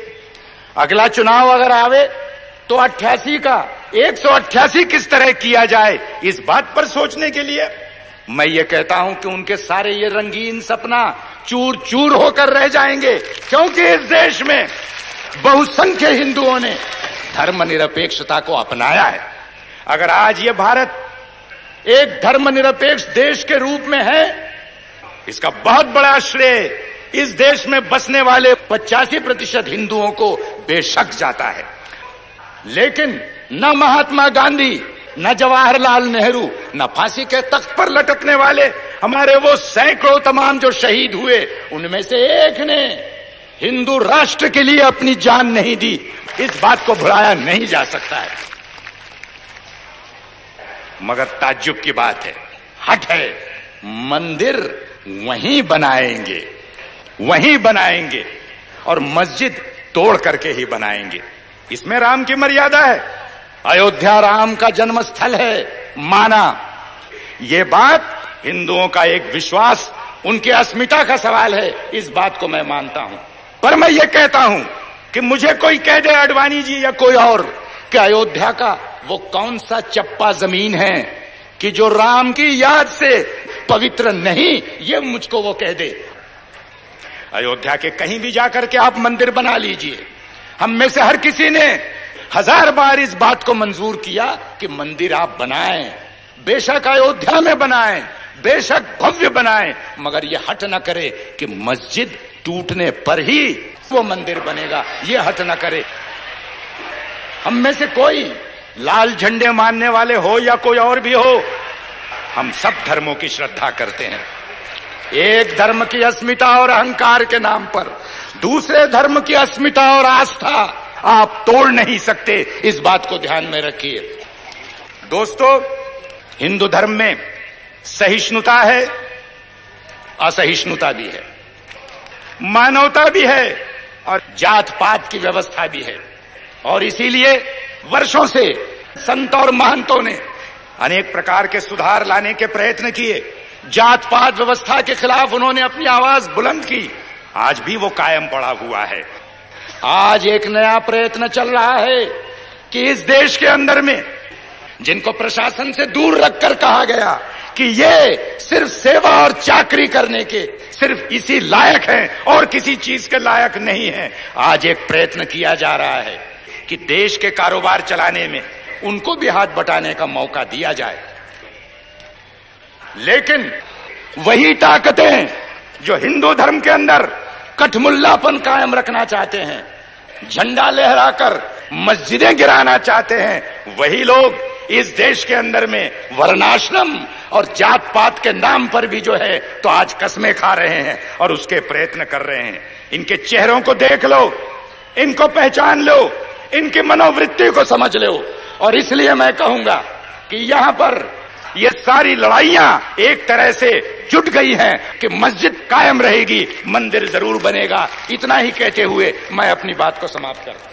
अगला चुनाव अगर आवे तो 88 का 188 किस तरह किया जाए, इस बात पर सोचने के लिए। मैं ये कहता हूं कि उनके सारे ये रंगीन सपना चूर चूर होकर रह जाएंगे, क्योंकि इस देश में बहुसंख्य हिंदुओं ने धर्मनिरपेक्षता को अपनाया है। अगर आज ये भारत एक धर्मनिरपेक्ष देश के रूप में है, इसका बहुत बड़ा श्रेय इस देश में बसने वाले 85% हिंदुओं को बेशक जाता है। लेकिन न महात्मा गांधी, न जवाहरलाल नेहरू, न फांसी के तख्त पर लटकने वाले हमारे वो सैकड़ों तमाम जो शहीद हुए, उनमें से एक ने हिंदू राष्ट्र के लिए अपनी जान नहीं दी। इस बात को भुलाया नहीं जा सकता है। मगर ताज्जुब की बात है, हट है, मंदिर वहीं बनाएंगे और मस्जिद तोड़ करके ही बनाएंगे। इसमें राम की मर्यादा है। अयोध्या राम का जन्म स्थल है, माना। ये बात हिंदुओं का एक विश्वास, उनकी अस्मिता का सवाल है, इस बात को मैं मानता हूं। पर मैं ये कहता हूं कि मुझे कोई कह दे, अडवाणी जी या कोई और, कि अयोध्या का वो कौन सा चप्पा जमीन है कि जो राम की याद से पवित्र नहीं, ये मुझको वो कह दे। अयोध्या के कहीं भी जाकर के आप मंदिर बना लीजिए। हम में से हर किसी ने 1000 बार इस बात को मंजूर किया कि मंदिर आप बनाएं, बेशक अयोध्या में बनाएं, बेशक भव्य बनाएं, मगर ये हट न करे कि मस्जिद टूटने पर ही वो मंदिर बनेगा। ये हट न करे। हम में से कोई लाल झंडे मानने वाले हो या कोई और भी हो, हम सब धर्मों की श्रद्धा करते हैं। एक धर्म की अस्मिता और अहंकार के नाम पर दूसरे धर्म की अस्मिता और आस्था आप तोड़ नहीं सकते। इस बात को ध्यान में रखिए। दोस्तों, हिंदू धर्म में सहिष्णुता है, असहिष्णुता भी है, मानवता भी है और जात पात की व्यवस्था भी है। और इसीलिए वर्षों से संत और महंतों ने अनेक प्रकार के सुधार लाने के प्रयत्न किए। जात पात व्यवस्था के खिलाफ उन्होंने अपनी आवाज बुलंद की। आज भी वो कायम पड़ा हुआ है। आज एक नया प्रयत्न चल रहा है कि इस देश के अंदर में जिनको प्रशासन से दूर रखकर कहा गया कि ये सिर्फ सेवा और चाकरी करने के सिर्फ इसी लायक हैं और किसी चीज के लायक नहीं हैं, आज एक प्रयत्न किया जा रहा है कि देश के कारोबार चलाने में उनको भी हाथ बटाने का मौका दिया जाए। लेकिन वही ताकतें जो हिंदू धर्म के अंदर कठमुल्लापन कायम रखना चाहते हैं, झंडा लहराकर मस्जिदें गिराना चाहते हैं, वही लोग इस देश के अंदर में वर्णाश्रम और जात पात के नाम पर भी जो है तो आज कस्में खा रहे हैं और उसके प्रयत्न कर रहे हैं। इनके चेहरों को देख लो, इनको पहचान लो, इनकी मनोवृत्ति को समझ लो। और इसलिए मैं कहूंगा कि यहां पर ये सारी लड़ाइयां एक तरह से जुट गई हैं कि मस्जिद कायम रहेगी, मंदिर जरूर बनेगा। इतना ही कहते हुए मैं अपनी बात को समाप्त करता हूं।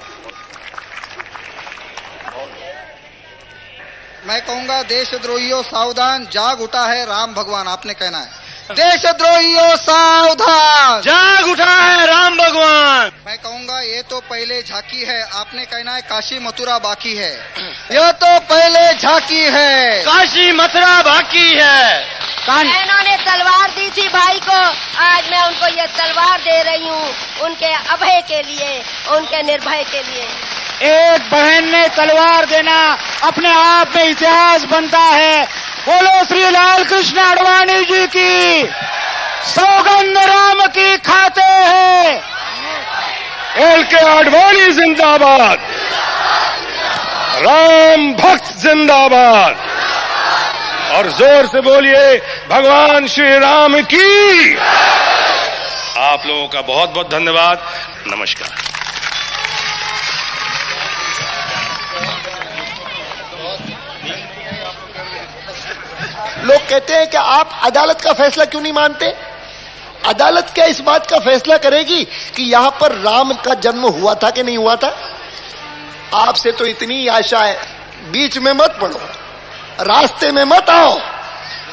मैं कहूंगा देशद्रोहियों सावधान, जाग उठा है राम भगवान। आपने कहना है देशद्रोहियों सावधान, जाग उठा है राम भगवान। मैं कहूंगा ये तो पहले झांकी है। आपने कहना है काशी मथुरा बाकी है। यह तो पहले झांकी है, काशी मथुरा बाकी है। बहनों ने तलवार दी थी भाई को, आज मैं उनको ये तलवार दे रही हूँ, उनके अभय के लिए, उनके निर्भय के लिए। एक बहन ने तलवार देना अपने आप में इतिहास बनता है। बोलो श्री लाल कृष्ण आडवाणी जी की सौगंध राम की खाते हैं। LK आडवाणी जिंदाबाद, राम भक्त जिंदाबाद। और जोर से बोलिए भगवान श्री राम की। आप लोगों का बहुत बहुत धन्यवाद। नमस्कार। लोग कहते हैं कि आप अदालत का फैसला क्यों नहीं मानते? अदालत क्या इस बात का फैसला करेगी कि यहां पर राम का जन्म हुआ था कि नहीं हुआ था? आपसे तो इतनी आशा है, बीच में मत पड़ो, रास्ते में मत आओ,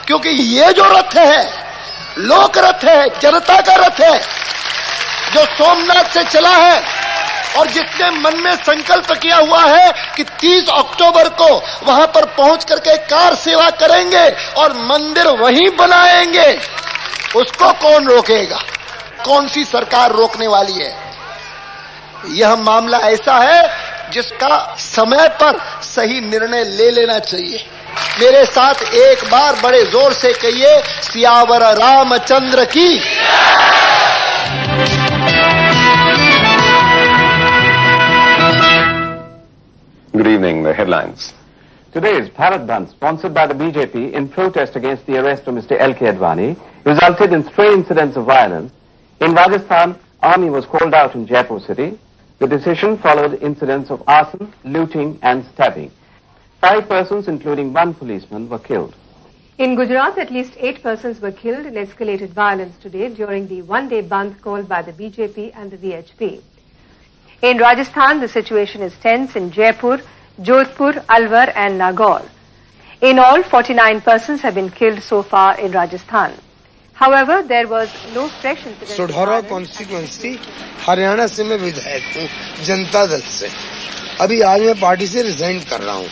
क्योंकि ये जो रथ है लोक रथ है, जनता का रथ है, जो सोमनाथ से चला है और जिसने मन में संकल्प किया हुआ है कि 30 अक्टूबर को वहां पर पहुंच करके कार सेवा करेंगे और मंदिर वहीं बनाएंगे, उसको कौन रोकेगा? कौन सी सरकार रोकने वाली है? यह मामला ऐसा है जिसका समय पर सही निर्णय ले लेना चाहिए। मेरे साथ एक बार बड़े जोर से कहिए, सियावर रामचंद्र की। Good evening. The headlines. Today's Bharat Bandh, sponsored by the BJP in protest against the arrest of Mr. LK Advani, resulted in stray incidents of violence. In Rajasthan, army was called out in Jaipur city. The decision followed incidents of arson, looting and stabbing. 5 persons, including 1 policeman, were killed. In Gujarat, at least 8 persons were killed in escalated violence today during the one-day bandh called by the BJP and the VHP. In Rajasthan, the situation is tense in Jaipur, Jodhpur, Alwar and Nagaur. In all, 49 persons have been killed so far in Rajasthan. However, there was no fresh incident. Sadhaura constituency Haryana से मैं विधायक हूँ जनता दल से। अभी आज मैं party से resign कर रहा हूँ।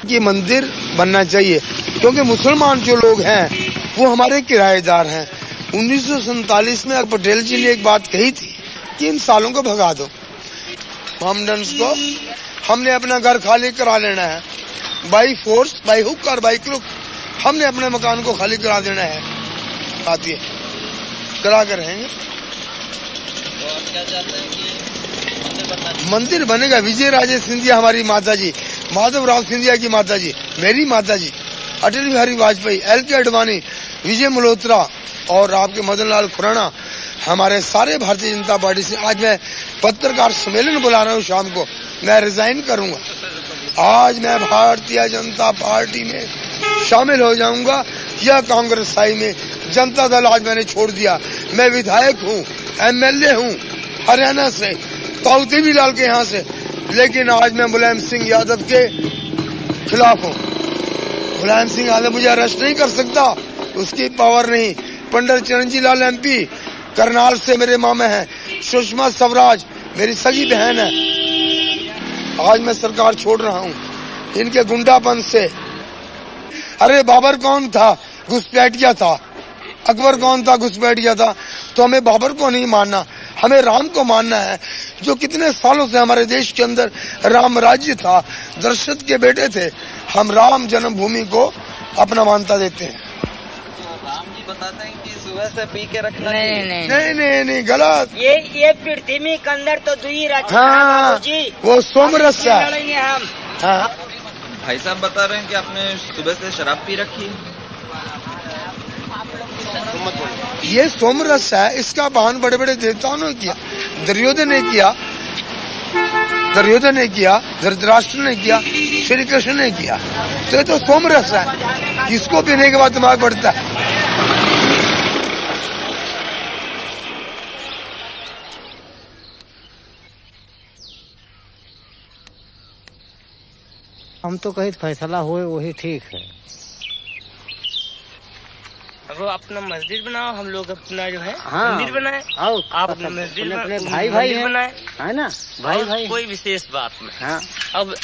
ये मंदिर बनना चाहिए क्योंकि मुसलमान जो लोग हैं वो हमारे किराएदार हैं। 1947 में पटेल जी ने एक बात कही थी कि इन सालों को भगा दो। हमडन्स को हमने अपना घर खाली करा लेना है, बाई फोर्स, बाई हुक और बाई क्रुक। हमने अपने मकान को खाली करा देना है, आती है करा कर रहेंगे। मंदिर बनेगा। विजय राजे सिंधिया हमारी माता जी, माधवराव सिंधिया की माता जी, मेरी माता जी, अटल बिहारी वाजपेयी, LK आडवाणी, विजय मल्होत्रा और आपके मदन लाल खुराना, हमारे सारे भारतीय जनता पार्टी से आज मैं पत्रकार सम्मेलन बुला रहा हूँ। शाम को मैं रिजाइन करूंगा। आज मैं भारतीय जनता पार्टी में शामिल हो जाऊंगा या कांग्रेस साई में। जनता दल आज मैंने छोड़ दिया। मैं विधायक हूँ, MLA हूँ हरियाणा से, ताऊती भी लाल के यहाँ से, लेकिन आज मैं मुलायम सिंह यादव के खिलाफ हूँ। मुलायम सिंह यादव मुझे अरेस्ट नहीं कर सकता, उसकी पावर नहीं। पंडित चिरंजी लाल MP करनाल से मेरे मामे हैं। सुषमा स्वराज मेरी सगी बहन है। आज मैं सरकार छोड़ रहा हूँ इनके गुंडापन से। अरे बाबर कौन था? घुसपैठिया था। अकबर कौन था? घुसपैठिया था। तो हमें बाबर को नहीं मानना, हमें राम को मानना है, जो कितने सालों से हमारे देश के अंदर राम राज्य था, दशरथ के बेटे थे। हम राम जन्मभूमि को अपना मान्यता देते हैं। बताते हैं कि सुबह से पी के रखना नहीं गलत। ये पृथ्वी के अंदर तो दुई रखा हाँ, जी वो सोमरस है। हम हाँ। भाई साहब बता रहे हैं कि आपने सुबह से शराब पी रखी है। ये सोमरस है, इसका बहन बड़े बड़े देवताओं ने किया। दुर्योधन ने किया, धृतराष्ट्र ने किया, श्री कृष्ण ने किया। तो ये तो सोमरस है, इसको पीने के बाद दिमाग बढ़ता है। हम तो कहीं फैसला हुए वही ठीक है। वो अपना मस्जिद बनाओ, हम लोग अपना जो है हाँ, मंदिर बनाए। आप अपना मस्जिद अपने भाई बनाए, है ना, भाई कोई विशेष बात नहीं। हाँ। अब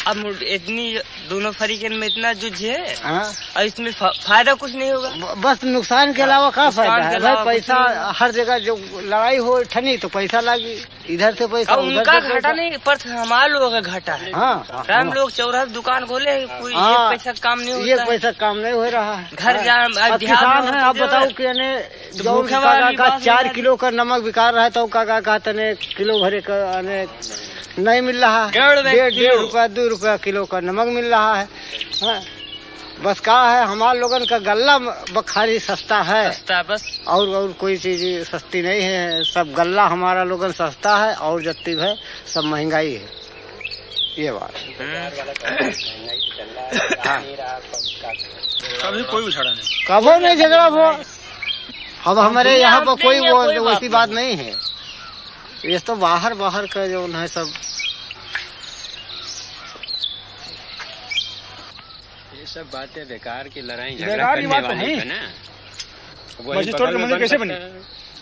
इतनी दोनों फरीकन में इतना जुझ है। हाँ। और इसमें फायदा कुछ नहीं होगा, बस नुकसान के अलावा क्या फायदा है भाई। पैसा हर जगह जो लड़ाई हो ठनी तो पैसा लागी, इधर से पैसा उनका घाटा नहीं पर हमारे लोगों का घाटा है। हाँ, हम लोग चौराहा दुकान खोले, कोई एक पैसा काम नहीं होता, एक पैसा काम नहीं हो रहा है। घर जा किसान है, आप बताओ कि जो का 4 किलो का नमक बिका रहा है तो काका कहते ने किलो भरे का नहीं मिल रहा है। 1.5 रुपया 2 रुपया किलो का नमक मिल रहा है। हाँ। बस कहा है हमारे लोगन का गल्ला बखारी सस्ता है, बस और कोई चीज सस्ती नहीं है। सब गल्ला हमारा लोगन सस्ता है और जत्ती है सब महंगाई है। ये बात कभी कोई झगड़ा नहीं, कभी नहीं झगड़ा वो। अब हमारे यहाँ पर कोई वैसी बात नहीं है। ये तो बाहर का जो है सब सब बातें बेकार की लड़ाई बेकार की बात तो नहीं है ना। मस्जिद तोड़ के मंदिर कैसे बने?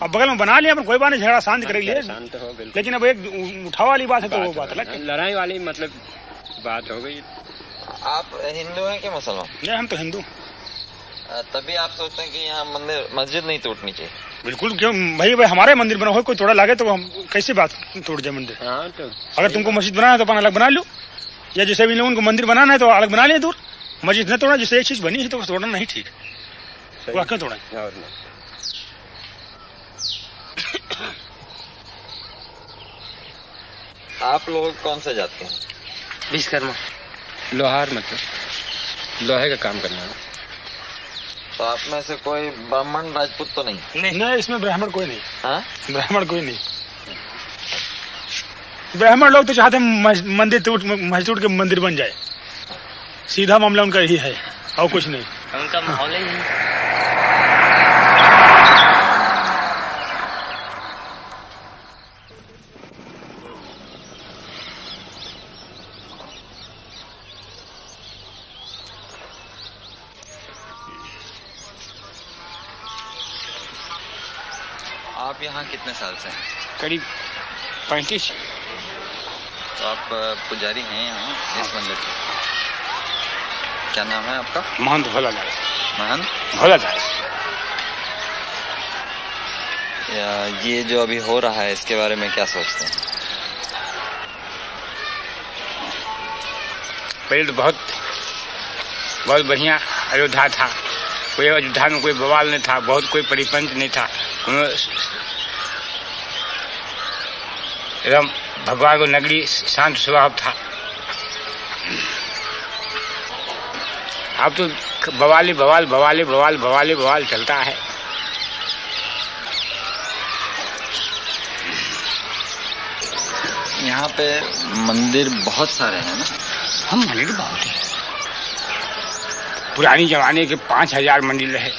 अब बगल में बना लिया, कोई बात नहीं, झगड़ा शांत कर लिया, शांत हो गई। लेकिन अब एक उठाव वाली बात है तो वो बात अलग है, लड़ाई वाली मतलब बात हो गई। आप हिंदू हैं कि मुसलमान? नहीं, हम तो हिंदू। तभी आप सोचते हैं कि यहाँ मस्जिद नहीं टूटनी चाहिए? बिल्कुल, क्यों भाई हमारे मंदिर बना हो, कोई तोड़ा लागे तो हम कैसी बात टूट जाए मंदिर। हाँ, तो अगर तुमको मस्जिद बनाना है तो अपन अलग बना लो, या जैसे भी लोगों को मंदिर बनाना है तो अलग बना लिया दूर। मस्जिद न तोड़ा, जिससे एक चीज बनी है तो तोड़ना नहीं ठीक, वो क्यों तोड़ा? आप लोग कौन सा जाते हैं? विश्वकर्मा, लोहार, मतलब लोहे का काम करना है। तो आप में से कोई ब्राह्मण राजपूत तो नहीं? नहीं, इसमें ब्राह्मण कोई नहीं। हाँ? ब्राह्मण कोई नहीं। ब्राह्मण लोग तो चाहते हैं मंदिर टूट के मंदिर बन जाए, सीधा मामला उनका यही है और कुछ नहीं। उनका माहौल ही नहीं। आप यहाँ कितने साल से हैं? करीब 35। तो आप पुजारी हैं यहाँ इस मंदिर के? क्या नाम है आपका? महंत भोलादास। महंत भोलादास। ये जो अभी हो रहा है इसके बारे में क्या सोचते हैं? पहले तो बहुत बढ़िया अयोध्या था, कोई अयोध्या में कोई बवाल नहीं था, बहुत कोई परिपंच नहीं था, एकदम भगवान को नगरी शांत स्वभाव था। अब तो बवाल चलता है। यहाँ पे मंदिर बहुत सारे हैं ना? हम मंदिर बहुत है, पुरानी जमाने के 5000 मंदिर है।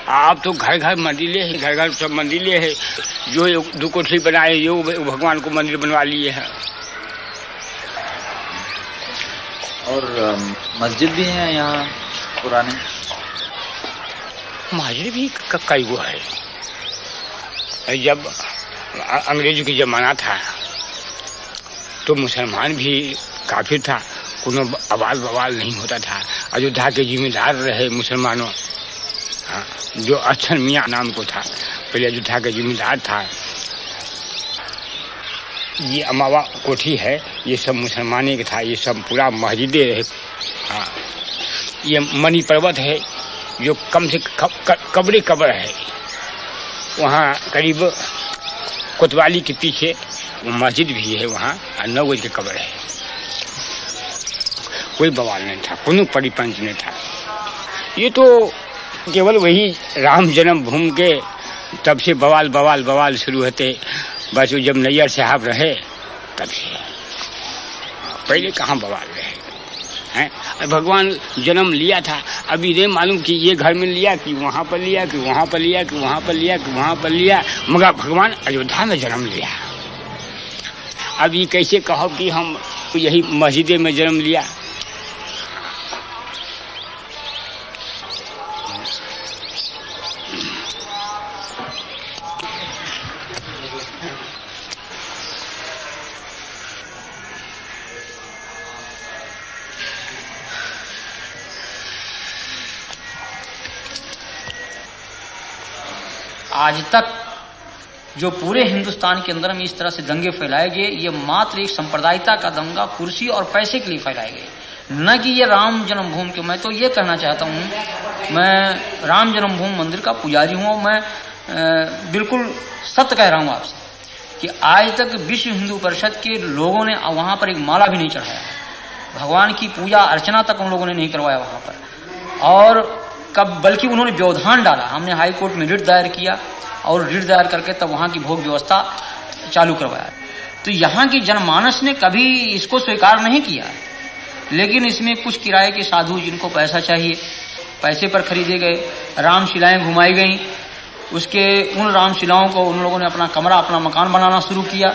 आप तो घर मंदिर है, घर सब मंदिर है। जो 2 कोठरी बनाए जो भगवान को मंदिर बनवा लिए हैं। और मस्जिद भी है यहाँ पुरानी? मस्जिद भी कई वो है। जब अंग्रेजों की जमाना था तो मुसलमान भी काफी था, कोनो अवाल बवाल नहीं होता था। अयोध्या के जिम्मेदार रहे मुसलमानों, जो अक्षर मियाँ नाम को था, पहले अयोध्या का जिम्मेदार था। ये अमावा कोठी है, ये सब मुसलमानी का था, ये सब पूरा मस्जिदें रहे। हाँ, ये मणि पर्वत है, जो कम से कब्र कब्र है वहाँ करीब कोतवाली के पीछे वो मस्जिद भी है, वहाँ 9 गज की कब्र है। कोई बवाल नहीं था, कोई परिपंच नहीं था। ये तो केवल वही राम जन्मभूमि के तब से बवाल बवाल बवाल शुरू होते, बस जब नैयर साहब रहे तब से, पहले कहाँ बवाल रहे हैं। भगवान जन्म लिया था, अभी नहीं मालूम कि ये घर में लिया कि वहाँ पर लिया कि वहाँ पर लिया कि वहाँ पर लिया कि वहाँ पर लिया, मगर भगवान अयोध्या में जन्म लिया। अब ये कैसे कहो कि हम यही मस्जिद में जन्म लिया। आज तक जो पूरे हिंदुस्तान के अंदर में इस तरह से दंगे फैलाए गए, ये मात्र एक सांप्रदायिकता का दंगा कुर्सी और पैसे के लिए फैलाए गए, न कि ये राम जन्मभूमि के। मैं तो ये कहना चाहता हूँ, मैं राम जन्मभूमि मंदिर का पुजारी हूँ, मैं बिल्कुल सत्य कह रहा हूँ आपसे कि आज तक विश्व हिंदू परिषद के लोगों ने वहाँ पर एक माला भी नहीं चढ़ाया, भगवान की पूजा अर्चना तक उन लोगों ने नहीं करवाया वहाँ पर। और बल्कि उन्होंने व्यवधान डाला। हमने हाई कोर्ट में रिट दायर किया और रिट दायर करके तब वहाँ की भोग व्यवस्था चालू करवाया। तो यहाँ की जनमानस ने कभी इसको स्वीकार नहीं किया, लेकिन इसमें कुछ किराए के साधु जिनको पैसा चाहिए, पैसे पर खरीदे गए रामशिलाएं घुमाई गईं। उसके उन रामशिलाओं को उन लोगों ने अपना कमरा, अपना मकान बनाना शुरू किया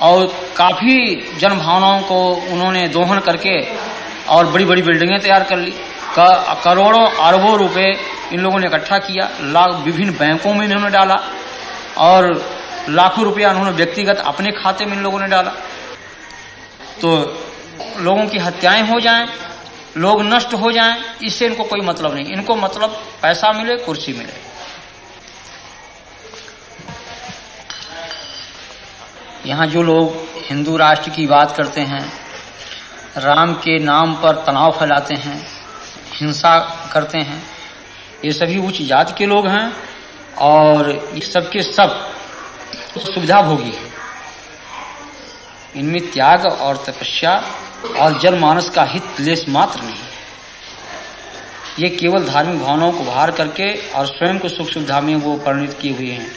और काफी जनभावनाओं को उन्होंने दोहन करके और बड़ी बड़ी बिल्डिंगें तैयार कर ली। करोड़ों अरबों रुपए इन लोगों ने इकट्ठा किया, विभिन्न बैंकों में इन्होंने डाला और लाखों रुपया उन्होंने व्यक्तिगत अपने खाते में इन लोगों ने डाला। तो लोगों की हत्याएं हो जाएं, लोग नष्ट हो जाएं, इससे इनको कोई मतलब नहीं। इनको मतलब पैसा मिले, कुर्सी मिले। यहाँ जो लोग हिंदू राष्ट्र की बात करते हैं, राम के नाम पर तनाव फैलाते हैं, हिंसा करते हैं, ये सभी उच्च जाति के लोग हैं और ये सबके सब सुविधा भोगी हैं। इनमें त्याग और तपस्या और जनमानस का हित लेस मात्र नहीं है। ये केवल धार्मिक भावनाओं को बाहर करके और स्वयं को सुख सुविधा में वो परिणित किए हुए हैं।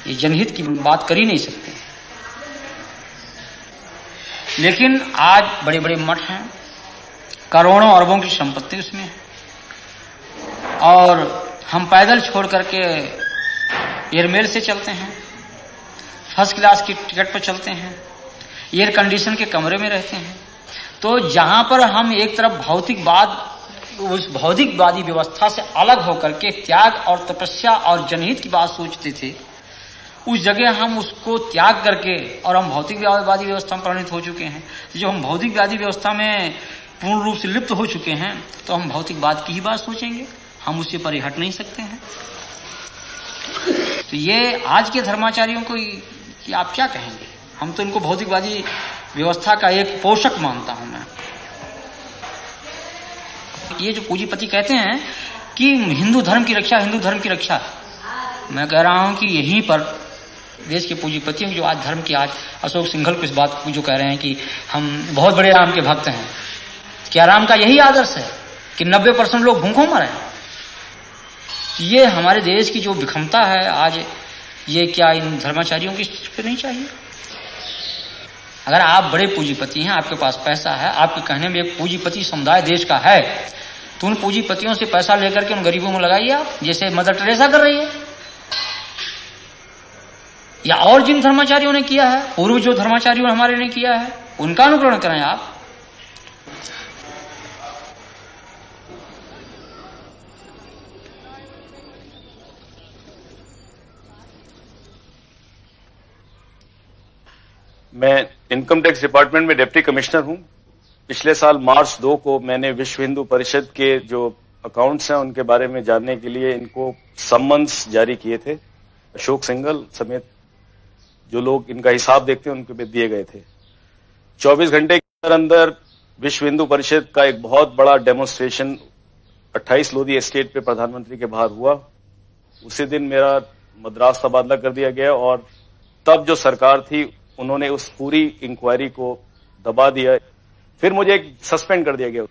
ये जनहित की बात कर ही नहीं सकते। लेकिन आज बड़े बड़े मठ हैं, करोड़ों अरबों की संपत्ति उसमें है और हम पैदल छोड़ करके एयरमेल से चलते हैं, फर्स्ट क्लास की टिकट पर चलते हैं, एयर कंडीशन के कमरे में रहते हैं। तो जहां पर हम एक तरफ भौतिकवाद, उस भौतिकवादी व्यवस्था से अलग होकर के त्याग और तपस्या और जनहित की बात सोचते थे, उस जगह हम उसको त्याग करके और हम भौतिकवादी व्यवस्था में परिणित हो चुके हैं। जो हम भौतिकवादी व्यवस्था में पूर्ण रूप से लिप्त हो चुके हैं, तो हम भौतिकवाद की ही बात सोचेंगे, हम उससे परे हट नहीं सकते हैं। तो ये आज के धर्माचार्यों को कि आप क्या कहेंगे? हम तो इनको भौतिकवादी व्यवस्था का एक पोषक मानता हूं मैं। ये जो पूंजीपति कहते हैं कि हिंदू धर्म की रक्षा, हिंदू धर्म की रक्षा, मैं कह रहा हूं कि यहीं पर देश के पूंजीपति जो आज धर्म की, आज अशोक सिंघल को इस बात को जो कह रहे हैं कि हम बहुत बड़े राम के भक्त हैं, क्या राम का यही आदर्श है कि 90% लोग भूखों मरे? ये हमारे देश की जो विषमता है आज, ये क्या इन धर्माचार्यों की फिर नहीं चाहिए? अगर आप बड़े पूंजीपति हैं, आपके पास पैसा है, आपके कहने में एक पूंजीपति समुदाय देश का है, तो उन पूंजीपतियों से पैसा लेकर के उन गरीबों में लगाइए आप, जैसे मदर टेरेसा कर रही है, या और जिन धर्माचार्यों ने किया है, पूर्व जो धर्माचार्यों हमारे ने किया है, उनका अनुकरण करें आप। मैं इनकम टैक्स डिपार्टमेंट में डिप्टी कमिश्नर हूं। पिछले साल मार्च 2 को मैंने विश्व हिंदू परिषद के जो अकाउंट्स हैं उनके बारे में जानने के लिए इनको सम्मन्स जारी किए थे। अशोक सिंघल समेत जो लोग इनका हिसाब देखते हैं उनके पे दिए गए थे। 24 घंटे के अंदर विश्व हिंदू परिषद का एक बहुत बड़ा डेमोन्स्ट्रेशन 28 लोधी एस्टेट पे प्रधानमंत्री के बाहर हुआ, उसी दिन मेरा मद्रास तबादला कर दिया गया और तब जो सरकार थी उन्होंने उस पूरी इंक्वायरी को दबा दिया। फिर मुझे सस्पेंड कर दिया गया।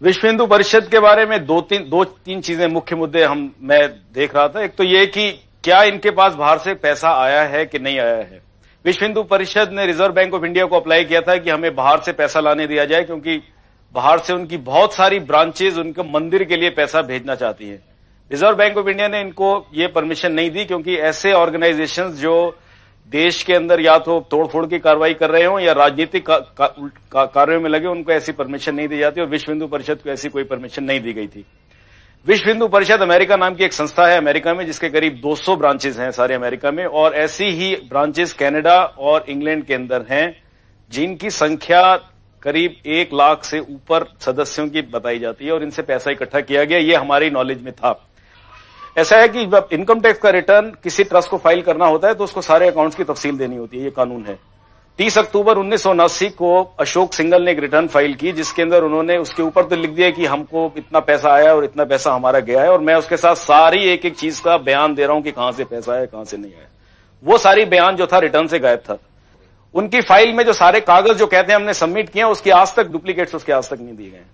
विश्व हिंदू परिषद के बारे में दो तीन चीजें मुख्य मुद्दे मैं देख रहा था। एक तो ये कि क्या इनके पास बाहर से पैसा आया है कि नहीं आया है। विश्व हिंदू परिषद ने रिजर्व बैंक ऑफ इंडिया को अप्लाई किया था कि हमें बाहर से पैसा लाने दिया जाए, क्योंकि बाहर से उनकी बहुत सारी ब्रांचेज उनके मंदिर के लिए पैसा भेजना चाहती हैं। रिजर्व बैंक ऑफ इंडिया ने इनको ये परमिशन नहीं दी, क्योंकि ऐसे ऑर्गेनाइजेशंस जो देश के अंदर या तो तोड़फोड़ की कार्रवाई कर रहे हो या राजनीतिक कार्यों में लगे, उनको ऐसी परमिशन नहीं दी जाती और विश्व हिंदू परिषद को ऐसी कोई परमिशन नहीं दी गई थी। विश्व हिंदू परिषद अमेरिका नाम की एक संस्था है अमेरिका में, जिसके करीब 200 ब्रांचेज हैं सारे अमेरिका में, और ऐसी ही ब्रांचेज कनाडा और इंग्लैंड के अंदर हैं, जिनकी संख्या करीब 1 लाख से ऊपर सदस्यों की बताई जाती है और इनसे पैसा इकट्ठा किया गया। ये हमारी नॉलेज में था। ऐसा है कि जब इनकम टैक्स का रिटर्न किसी ट्रस्ट को फाइल करना होता है तो उसको सारे अकाउंट्स की तफसील देनी होती है, ये कानून है। 30 अक्टूबर 1979 को अशोक सिंघल ने एक रिटर्न फाइल की, जिसके अंदर उन्होंने उसके ऊपर तो लिख दिया कि हमको इतना पैसा आया और इतना पैसा हमारा गया है, और मैं उसके साथ सारी एक एक चीज का बयान दे रहा हूं कि कहां से पैसा आया कहां से नहीं आया। वो सारी बयान जो था रिटर्न से गायब था। उनकी फाइल में जो सारे कागज जो कहते हैं हमने सबमिट किए, उसकी आज तक डुप्लीकेट्स उसके आज तक नहीं दिए गए।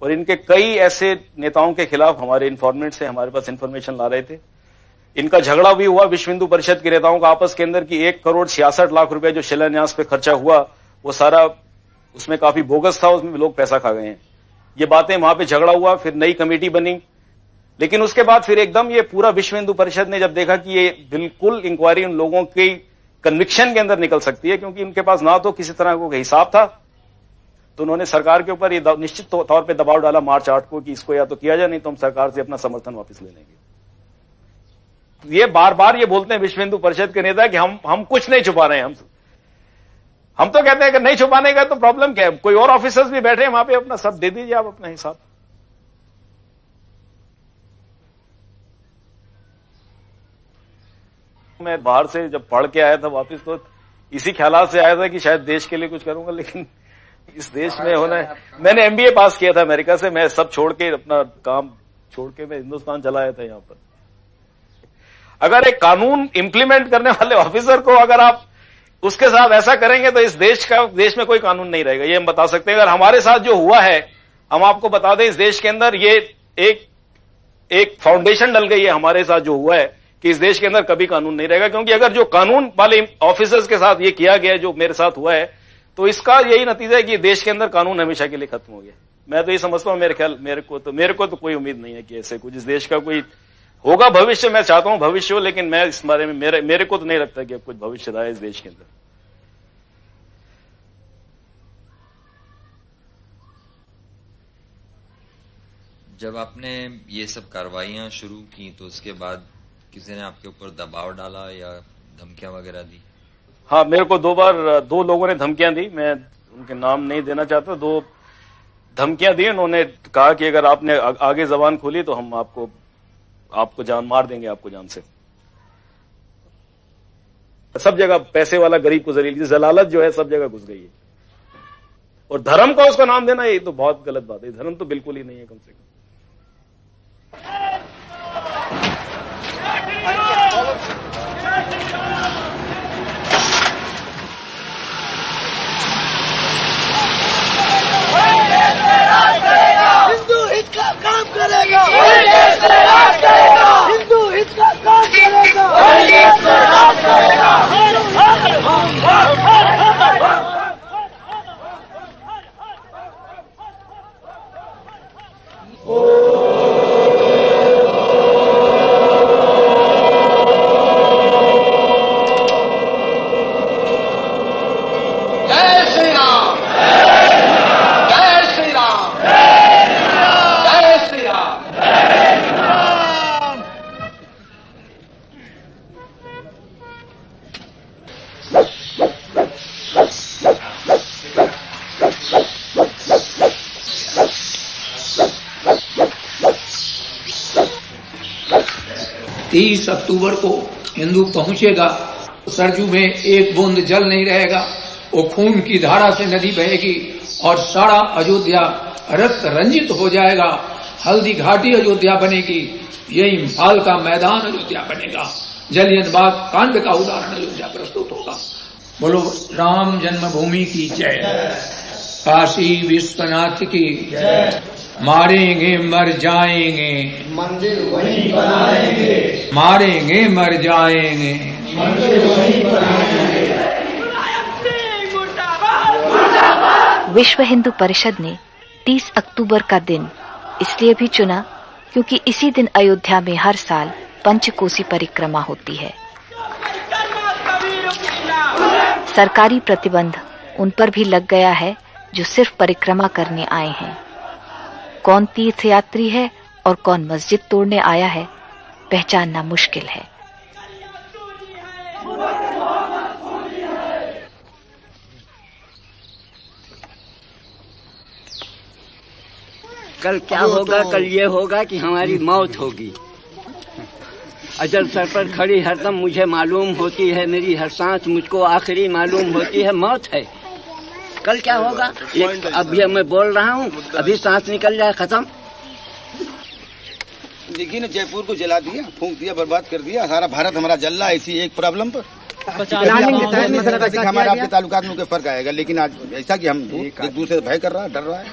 और इनके कई ऐसे नेताओं के खिलाफ हमारे इन्फॉर्मेंट से हमारे पास इंफॉर्मेशन ला रहे थे। इनका झगड़ा भी हुआ विश्व हिंदू परिषद के नेताओं का आपस के अंदर कि 1,66,00,000 रुपए जो शिलान्यास पे खर्चा हुआ वो सारा उसमें काफी बोगस था, उसमें लोग पैसा खा गए हैं। ये बातें वहां पे झगड़ा हुआ, फिर नई कमेटी बनी, लेकिन उसके बाद फिर एकदम ये पूरा विश्व हिंदू परिषद ने जब देखा कि ये बिल्कुल इंक्वायरी उन लोगों की कन्विक्शन के अंदर निकल सकती है, क्योंकि उनके पास ना तो किसी तरह का हिसाब था, तो उन्होंने सरकार के ऊपर ये निश्चित तौर पे दबाव डाला मार्च 8 को कि इसको या तो किया जाए, नहीं तो हम सरकार से अपना समर्थन वापस ले लेंगे। ये बार बार ये बोलते हैं विश्व हिंदू परिषद के नेता कि हम कुछ नहीं छुपा रहे हैं। हम तो कहते हैं कि नहीं छुपाने का तो प्रॉब्लम क्या है, कोई और ऑफिसर्स भी बैठे हैं वहां पे, अपना सब दे दीजिए आप अपना हिसाब। मैं बाहर से जब पढ़ के आया था वापस, तो इसी ख्याल से आया था कि शायद देश के लिए कुछ करूंगा, लेकिन इस देश में होना है। मैंने एमबीए पास किया था अमेरिका से, मैं सब छोड़ के अपना काम छोड़ के मैं हिंदुस्तान चला आया था। यहां पर अगर एक कानून इंप्लीमेंट करने वाले ऑफिसर को अगर आप उसके साथ ऐसा करेंगे तो इस देश में कोई कानून नहीं रहेगा, ये हम बता सकते हैं। अगर हमारे साथ जो हुआ है, हम आपको बता दें, इस देश के अंदर ये एक फाउंडेशन डल गई है हमारे साथ जो हुआ है कि इस देश के अंदर कभी कानून नहीं रहेगा। क्योंकि अगर जो कानून वाले ऑफिसर्स के साथ ये किया गया जो मेरे साथ हुआ है, तो इसका यही नतीजा है कि देश के अंदर कानून हमेशा के लिए खत्म हो गया। मैं तो ये समझता हूं, मेरे को तो कोई उम्मीद नहीं है कि ऐसे कुछ इस देश का कोई होगा भविष्य। मैं चाहता हूं भविष्य हो, लेकिन मैं इस बारे में मेरे को तो नहीं लगता कि अब कुछ भविष्य रहा है इस देश के अंदर। जब आपने ये सब कार्रवाइयां शुरू की तो उसके बाद किसी ने आपके ऊपर दबाव डाला या धमकियां वगैरह दी? हाँ, मेरे को 2 बार 2 लोगों ने धमकियां दी। मैं उनके नाम नहीं देना चाहता। 2 धमकियां दी। उन्होंने कहा कि अगर आपने आगे जबान खोली तो हम आपको जान मार देंगे, आपको जान से। सब जगह पैसे वाला गरीब को जलील, जलालत जो है सब जगह घुस गई है। और धर्म का उसका नाम देना ये तो बहुत गलत बात है। धर्म तो बिल्कुल ही नहीं है कम से कम। हिंदू हित का काम करेगा, हिंदू हित का काम करेगा। जय श्री राम, जय श्री राम, जय श्री राम। 30 अक्टूबर को हिंदू पहुंचेगा, सरजू में एक बूंद जल नहीं रहेगा, वो खून की धारा से नदी बहेगी और सारा अयोध्या रक्त रंजित हो जाएगा। हल्दी घाटी अयोध्या बनेगी, ये इम्फाल का मैदान अयोध्या बनेगा, जलियन बाग कांड का उदाहरण अयोध्या प्रस्तुत होगा। बोलो राम जन्मभूमि की जय, काशी विश्वनाथ की जय। मारेंगे मर जाएंगे, मंदिर वहीं बनाएंगे, मारेंगे मर जाएंगे, मंदिर वहीं बनाएंगे। विश्व हिंदू परिषद ने 30 अक्टूबर का दिन इसलिए भी चुना क्योंकि इसी दिन अयोध्या में हर साल पंचकोसी परिक्रमा होती है। सरकारी प्रतिबंध उन पर भी लग गया है जो सिर्फ परिक्रमा करने आए हैं। कौन तीर्थयात्री है और कौन मस्जिद तोड़ने आया है, पहचानना मुश्किल है। कल क्या होगा? कल ये होगा कि हमारी मौत होगी। अजल सर पर खड़ी हरदम मुझे मालूम होती है, मेरी हर सांस मुझको आखिरी मालूम होती है, मौत है। कल क्या होगा? अभी मैं बोल रहा हूँ, अभी सांस निकल जाए खत्म। देखिए ना, जयपुर को जला दिया, फूंक दिया, बर्बाद कर दिया। सारा भारत हमारा जल रहा है इसी एक प्रॉब्लम पर। हमारा आपके ताल्लुकात में कोई फर्क आएगा, लेकिन आज ऐसा कि हम एक दूसरे से भय कर रहा है, डर रहा है।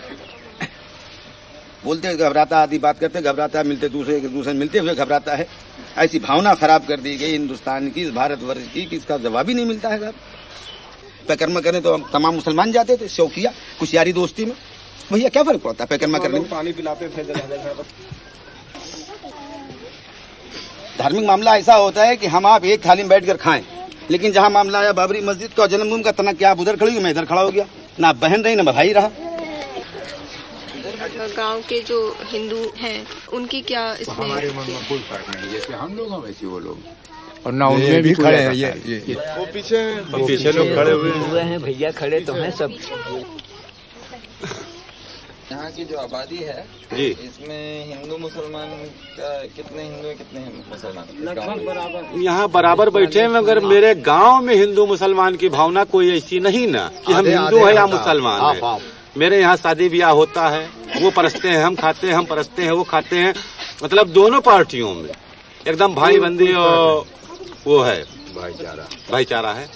बोलते घबराता, आदि बात करते घबराता है, मिलते दूसरे एक दूसरे मिलते हुए घबराता है। ऐसी भावना खराब कर दी गई हिंदुस्तान की, इस भारतवर्ष की, कि इसका जवाब ही नहीं मिलता है। साहब पैकर्मा करने तो तमाम मुसलमान जाते थे, शौकिया कुछ यारी दोस्ती में। भैया क्या फर्क पड़ता है पैकर्मा करने में? पानी पिलाते थे। धार्मिक मामला ऐसा होता है कि हम आप एक थाली में बैठकर खाएं, लेकिन जहां मामला आया बाबरी मस्जिद का, जन्मभूमि का, तना क्या आप उधर खड़ी हुई, मैं इधर खड़ा हो गया। ना बहन रही ना भाई रहा। गांव के जो हिंदू हैं उनकी क्या इसमें? हमारे मन में कोई फर्क नहीं, जैसे हम लोग हैं वैसे वो लोग, और ना उनमें भी खड़े हैं। ये वो पीछे लोग खड़े हुए हैं। भैया खड़े तो हैं सब। यहाँ की जो आबादी है जी, इसमें हिंदू मुसलमान का कितने हिंदू है, कितने मुसलमान? लगभग बराबर। यहाँ बराबर बैठे हैं, मगर मेरे गांव में हिंदू मुसलमान की भावना कोई ऐसी नहीं ना कि हम हिंदू है या मुसलमान है। मेरे यहाँ शादी ब्याह होता है, वो परसते हैं, हम खाते हैं, हम परसते हैं, वो खाते हैं। मतलब दोनों पार्टियों में एकदम भाई बंदी और वो है भाईचारा है।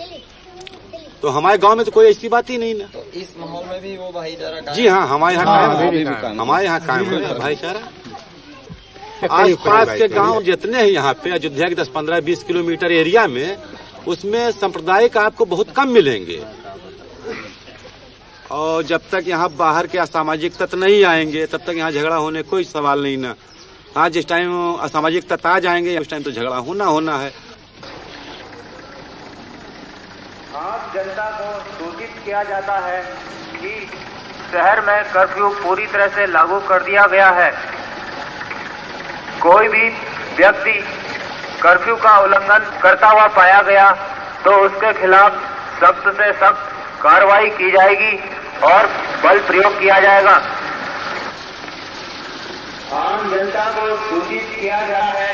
तो हमारे गांव में तो कोई ऐसी बात ही नहीं ना। तो इस माहौल में भी वो भाईचारा? जी हाँ, हमारे यहाँ कायम, हमारे यहाँ कायम है भाईचारा। आस पास के गांव जितने हैं यहाँ पे अयोध्या के 10, 15, 20 किलोमीटर एरिया में, उसमें सांप्रदायिक आपको बहुत कम मिलेंगे। और जब तक यहाँ बाहर के असामाजिक तत्व नहीं आएंगे तब तक यहाँ झगड़ा होने कोई सवाल नहीं ना। हाँ, जिस टाइम असामाजिक तत्व आ जाएंगे उस टाइम तो झगड़ा होना है। आम जनता को सूचित किया जाता है कि शहर में कर्फ्यू पूरी तरह से लागू कर दिया गया है। कोई भी व्यक्ति कर्फ्यू का उल्लंघन करता हुआ पाया गया तो उसके खिलाफ सख्त से सख्त कार्रवाई की जाएगी और बल प्रयोग किया जाएगा। आम जनता को सूचित किया गया है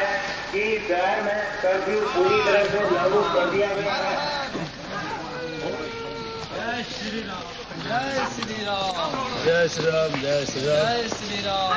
कि शहर में कर्फ्यू पूरी तरह से लागू कर दिया गया है। जय श्री राम, जय श्री राम, जय श्री राम, जय श्री राम, जय श्री राम।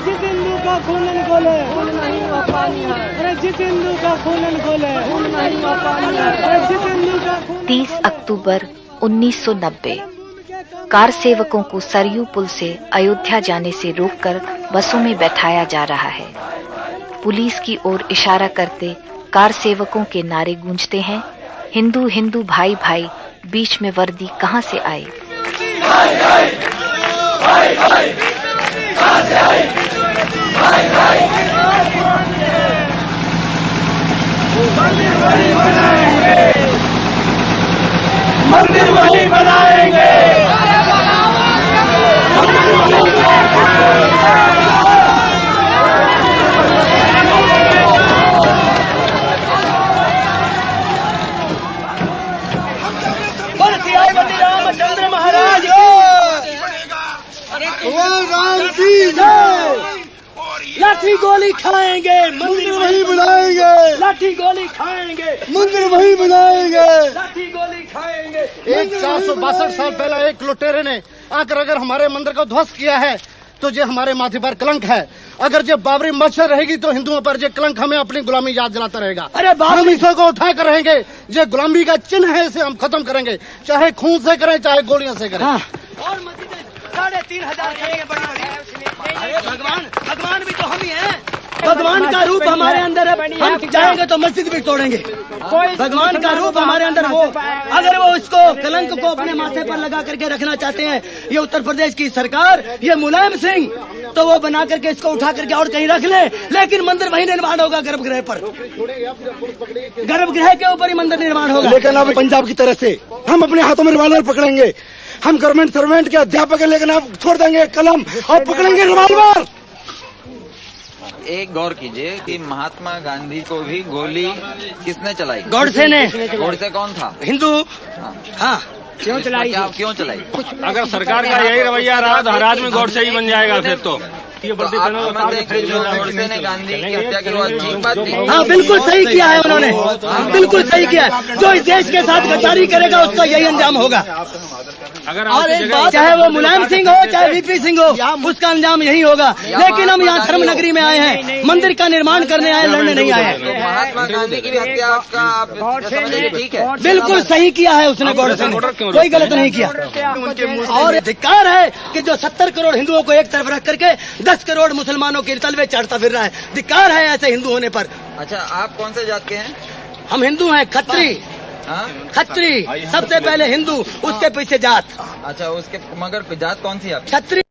जिस हिंदू का खून खोले खून नहीं हुआ पानी है। अरे जिस हिंदू का खून खोले खून नहीं हुआ पानी है। अरे जिस हिंदू का 30 अक्टूबर 1990 कार सेवकों को सरयू पुल से अयोध्या जाने से रोककर बसों में बैठाया जा रहा है। पुलिस की ओर इशारा करते कार सेवकों के नारे गूंजते हैं, हिंदू हिंदू भाई भाई, बीच में वर्दी कहां से आई? भाई भाई, भाई भाई, कहां से आई? भाई भाई, मंदिर वही बनाएंगे, मंदिर वही बनाएंगे। रामचंद्र महाराज खाएंगे, मंदिर वही बनाएंगे, लाठी गोली खाएंगे, मंदिर वही बनाएंगे, लाठी गोली खाएंगे। एक 462 साल पहले एक लुटेरे ने आकर अगर हमारे मंदिर को ध्वस्त किया है तो ये हमारे माथे पर कलंक है। अगर ये बाबरी मस्जिद रहेगी तो हिंदुओं पर ये कलंक हमें अपनी गुलामी याद दिलाता रहेगा। अरे हम इसको को उठा कर रहेंगे, ये गुलामी का चिन्ह है, इसे हम खत्म करेंगे, चाहे खून से करें चाहे गोलियों से करें। हाँ। और मस्जिदें 3,500 करेंगे बड़ी। अरे भगवान भी तो हम ही हैं। भगवान का रूप हमारे अंदर है, हम चाहेंगे तो मस्जिद भी तोड़ेंगे। भगवान का रूप हमारे अंदर हो, अगर वो इसको कलंक को अपने माथे पर लगा करके रखना चाहते हैं ये उत्तर प्रदेश की सरकार, ये मुलायम सिंह, तो वो बना करके इसको उठा करके और कहीं रख ले, लेकिन मंदिर वहीं निर्माण होगा गर्भगृह पर, गर्भगृह के ऊपर ही मंदिर निर्माण होगा। लेकिन अब पंजाब की तरह से हम अपने हाथों में रिवॉल्वर पकड़ेंगे, हम गवर्नमेंट सर्वेंट के अध्यापक है, लेकिन आप छोड़ देंगे कलम और पकड़ेंगे रिवॉल्वर। एक गौर कीजिए कि महात्मा गांधी को भी गोली किसने चलाई? गोडसे ने। गोडसे कौन था? हिंदू। हाँ। क्यों चलाई? क्यों चलाई? अगर सरकार का यही रवैया रहा तो हर आदमी गोडसे ही बन जाएगा फिर तो। गोडसे ने गांधी की हत्या की अच्छी बात थी। हाँ बिल्कुल सही किया है उन्होंने, बिल्कुल सही किया है। जो इस देश के साथ गद्दारी करेगा उसका यही अंजाम होगा। और एक बात, चाहे वो मुलायम सिंह हो चाहे वीपी सिंह हो, उसका अंजाम यही होगा। लेकिन हम यहाँ धर्म नगरी में आए हैं, मंदिर का निर्माण करने आए, लड़ने नहीं आए हैं। महात्मा गांधी की हत्या का आप समझिए ठीक है? बिल्कुल सही किया है उसने, गोडसे ने कोई गलत नहीं किया। और धिक्कार है कि जो 70 करोड़ हिंदुओं को एक तरफ रख करके 10 करोड़ मुसलमानों के तलवे चढ़ता फिर रहा है। धिक्कार है ऐसे हिंदू होने पर। अच्छा, आप कौन से जात के हैं? हम हिंदू हैं, खत्री। खत्री सबसे पहले हिंदू, उसके पीछे जात। अच्छा, उसके मगर जात कौन सी आप? छत्री।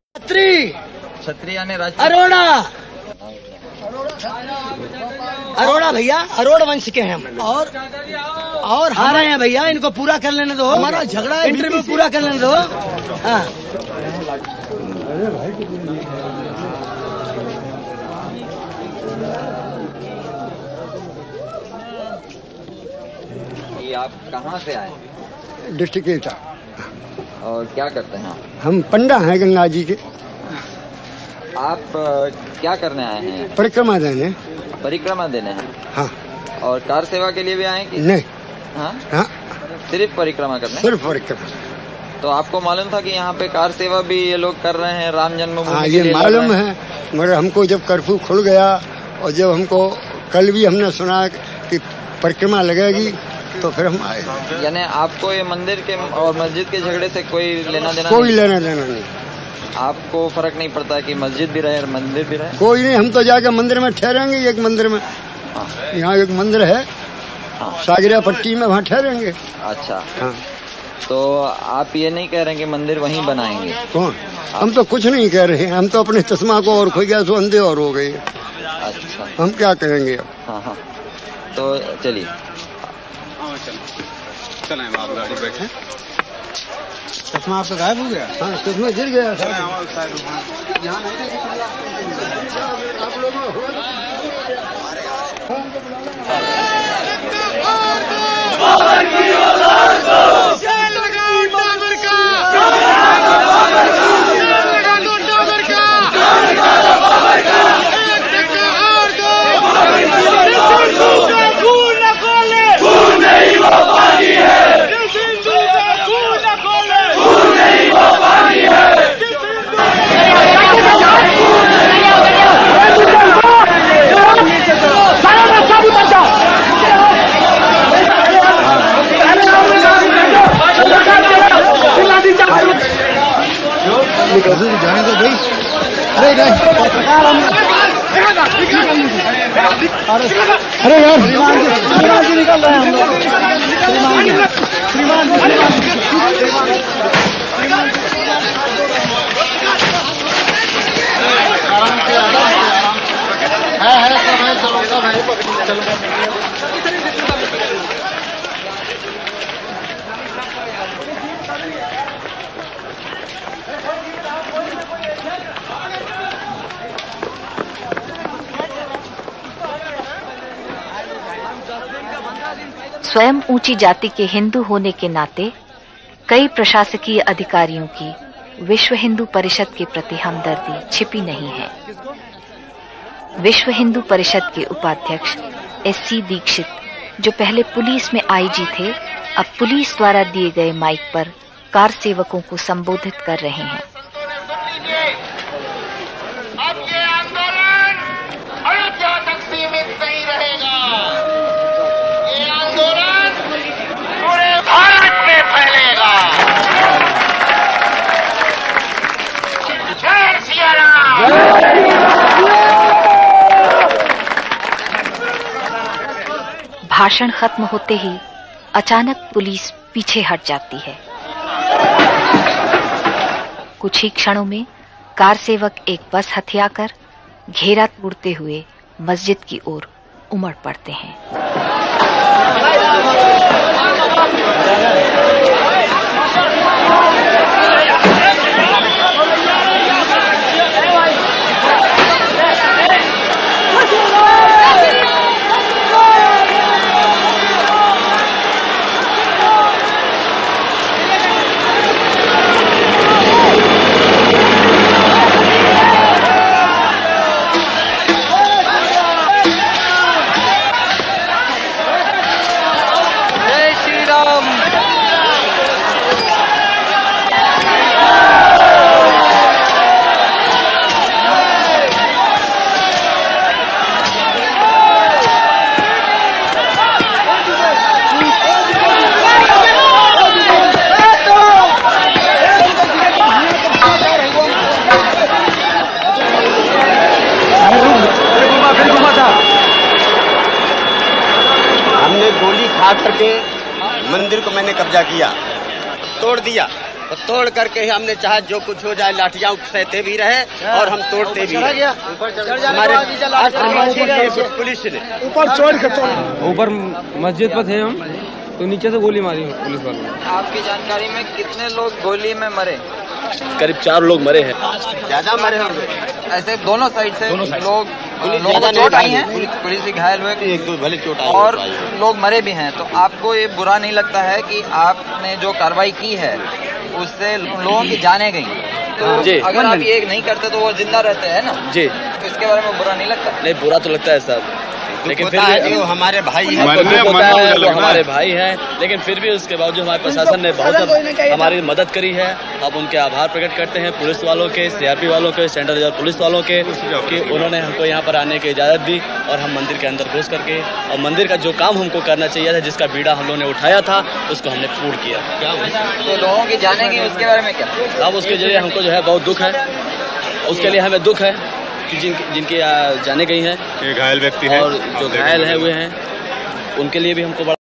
छत्री यानी अरोड़ा। अरोड़ा भैया, अरोड़ वंश के हैं हम। और हारे हैं भैया, इनको पूरा कर लेने दो, हमारा झगड़ा इंटरव्यू पूरा कर लेने दो। हाँ। आप कहाँ से आए? डिस्ट्रिक्ट एटा। और क्या करते हैं आप? हम पंडा हैं गंगा जी के। आप क्या करने आए हैं? परिक्रमा देने। परिक्रमा देने हैं? हाँ। और कार सेवा के लिए भी आए कि नहीं? हाँ? हाँ। सिर्फ परिक्रमा करने? सिर्फ परिक्रमा। तो आपको मालूम था कि यहाँ पे कार सेवा भी ये लोग कर रहे हैं राम जन्मभूमि? हाँ, ये मालूम है, मगर हमको जब कर्फ्यू खुल गया और जब हमको कल भी हमने सुना कि परिक्रमा लगेगी तो फिर हम आए। यानी आपको ये मंदिर के और मस्जिद के झगड़े से कोई लेना देना? कोई लेना देना नहीं। आपको फर्क नहीं पड़ता कि मस्जिद भी रहे और मंदिर भी रहे? कोई नहीं, हम तो जाके मंदिर में ठहरेंगे। एक मंदिर में, यहाँ एक मंदिर है सागरिया पट्टी में, वहाँ ठहरेंगे। अच्छा। हाँ। तो आप ये नहीं कह रहे कि मंदिर वहीं बनाएंगे? कौन? हम तो कुछ नहीं कह रहे हैं, हम तो अपने चश्मा को और खोई गया तो अंधे और हो गए। अच्छा, हम क्या कहेंगे अब? हाँ हाँ, तो चलिए चलें, आप गाड़ी बैठे। चश्मा आपका गायब हो गया? हाँ, चश्मा गिर गया। आप लोग जाएंगे भाई। अरे अरे यार, श्रीमान जी निकल रहे हैं हम लोग। श्रीमान स्वयं ऊंची जाति के हिंदू होने के नाते कई प्रशासकीय अधिकारियों की विश्व हिंदू परिषद के प्रति हमदर्दी छिपी नहीं है। विश्व हिंदू परिषद के उपाध्यक्ष SC दीक्षित, जो पहले पुलिस में IG थे, अब पुलिस द्वारा दिए गए माइक पर कार सेवकों को संबोधित कर रहे हैं। अब ये आंदोलन अयोध्या तक सीमित नहीं रहेगा, ये आंदोलन पूरे भारत में फैलेगा। जय सिया राम। भाषण खत्म होते ही अचानक पुलिस पीछे हट जाती है। कुछ ही क्षणों में कार सेवक एक बस हथियाकर घेरा तोड़ते हुए मस्जिद की ओर उमड़ पड़ते हैं। करके मंदिर को मैंने कब्जा किया, तोड़ दिया, और तोड़ करके हमने चाहे जो कुछ हो जाए, लाठियां सहते भी रहे और हम तोड़ते भी रहे। हमारे पुलिस ने ऊपर मस्जिद पर थे हम, तो नीचे से गोली मारी पुलिस वालों ने। आपकी जानकारी में कितने लोग गोली में मरे? करीब 4 लोग मरे हैं। ज्यादा मरे होंगे। ऐसे दोनों साइड से लोग चोट आई है, पुलिस भी घायल हुए, एक दो भले चोट आई और लोग मरे भी हैं। तो आपको ये बुरा नहीं लगता है कि आपने जो कार्रवाई की है उससे लोगों की जाने गई? तो अगर आप ये नहीं करते तो वो जिंदा रहते हैं ना जी, तो इसके बारे में बुरा नहीं लगता? नहीं, बुरा तो लगता है साहब, लेकिन फिर भी वो हमारे भाई हैं, वो हमारे भाई हैं, लेकिन फिर भी उसके बावजूद हमारे प्रशासन ने बहुत हमारी मदद करी है। अब उनके आभार प्रकट करते हैं पुलिस वालों के, CRP वालों के, सेंट्रल रिजर्व पुलिस वालों के, कि उन्होंने हमको यहाँ पर आने की इजाजत दी और हम मंदिर के अंदर घुस करके और मंदिर का जो काम हमको करना चाहिए था, जिसका बीड़ा हम लोगों ने उठाया था, उसको हमने पूर्ण किया। तो लोगों की जाने की उसके बारे में क्या? अब उसके जरिए हमको जो है बहुत दुख है, उसके लिए हमें दुख है कि जिनकी जाने गई हैं, ये घायल व्यक्ति हैं और जो घायल है हुए हैं, उनके लिए भी हमको बड़ा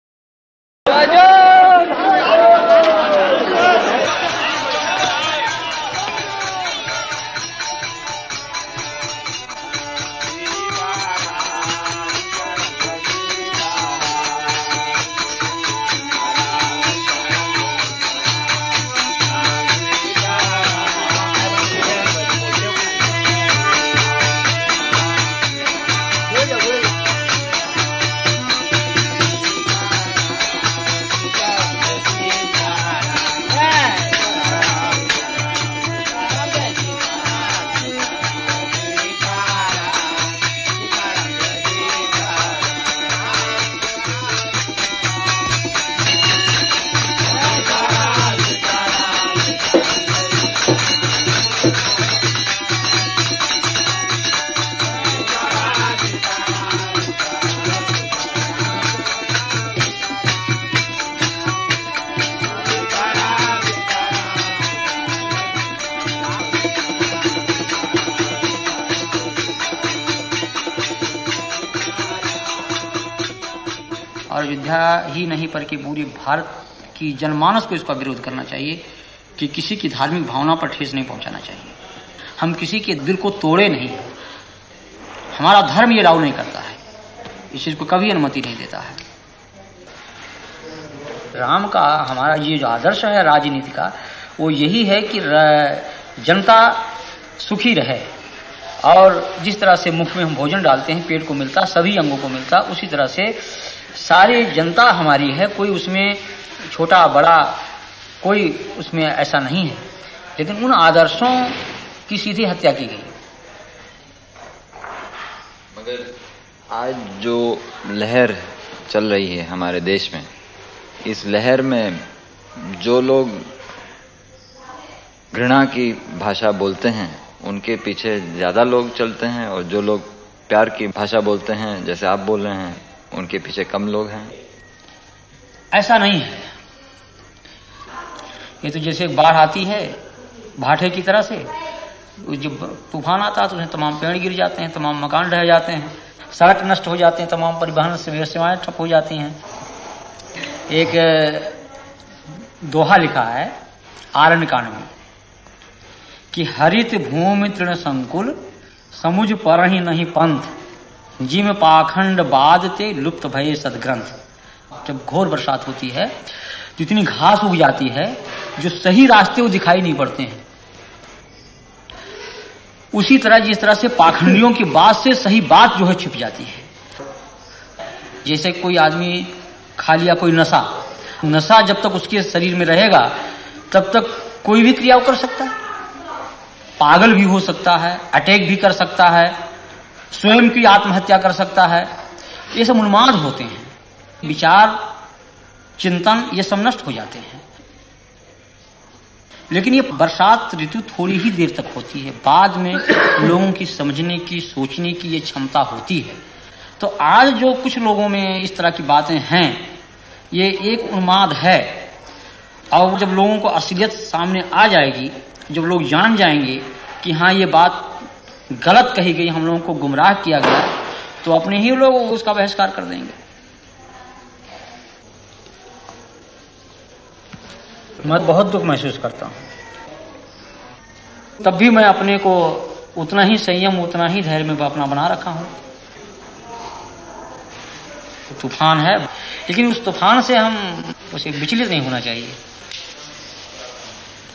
और अयोध्या ही नहीं बल्कि पूरी भारत की जनमानस को इसका विरोध करना चाहिए कि किसी की धार्मिक भावना पर ठेस नहीं पहुंचाना चाहिए। हम किसी के दिल को तोड़े नहीं, हमारा धर्म ये अलाउ नहीं करता है, इस चीज को कभी अनुमति नहीं देता है। राम का हमारा ये जो आदर्श है राजनीति का, वो यही है कि जनता सुखी रहे, और जिस तरह से मुख में हम भोजन डालते हैं पेट को मिलता, सभी अंगों को मिलता, उसी तरह से सारी जनता हमारी है, कोई उसमें छोटा बड़ा कोई उसमें ऐसा नहीं है। लेकिन उन आदर्शों की सीधी हत्या की गई। मगर आज जो लहर चल रही है हमारे देश में, इस लहर में जो लोग घृणा की भाषा बोलते हैं उनके पीछे ज्यादा लोग चलते हैं, और जो लोग प्यार की भाषा बोलते हैं जैसे आप बोल रहे हैं उनके पीछे कम लोग हैं। ऐसा नहीं है। ये तो जैसे बाढ़ आती है भाटे की तरह से, जब तूफान आता है तो उसमें तमाम पेड़ गिर जाते हैं, तमाम मकान ढह जाते हैं, सड़क नष्ट हो जाते हैं, तमाम परिवहन सेवाएं ठप हो जाती हैं। एक दोहा लिखा है आरण्य कांड में कि हरित भूमि तृण संकुल समुझ पर ही नहीं पंथ जिम पाखंड बादते लुप्त भये सदग्रंथ। जब घोर बरसात होती है तो इतनी घास उग जाती है जो सही रास्ते वो दिखाई नहीं पड़ते हैं। उसी तरह जिस तरह से पाखंडियों की बात से सही बात जो है छिप जाती है। जैसे कोई आदमी खा लिया कोई नशा जब तक उसके शरीर में रहेगा तब तक कोई भी क्रिया कर सकता है, पागल भी हो सकता है, अटैक भी कर सकता है, स्वयं की आत्महत्या कर सकता है। ये सब उन्माद होते हैं, विचार चिंतन ये सब नष्ट हो जाते हैं। लेकिन ये बरसात ऋतु थोड़ी ही देर तक होती है, बाद में लोगों की समझने की सोचने की ये क्षमता होती है। तो आज जो कुछ लोगों में इस तरह की बातें हैं ये एक उन्माद है, और जब लोगों को असलियत सामने आ जाएगी, जब लोग जान जाएंगे कि हाँ ये बात गलत कही गई, हम लोगों को गुमराह किया गया, तो अपने ही लोग उसका बहिष्कार कर देंगे। मैं बहुत दुख महसूस करता हूं, तब भी मैं अपने को उतना ही संयम उतना ही धैर्य में अपना बना रखा हूं। तूफान है लेकिन उस तूफान से हम उसे विचलित नहीं होना चाहिए।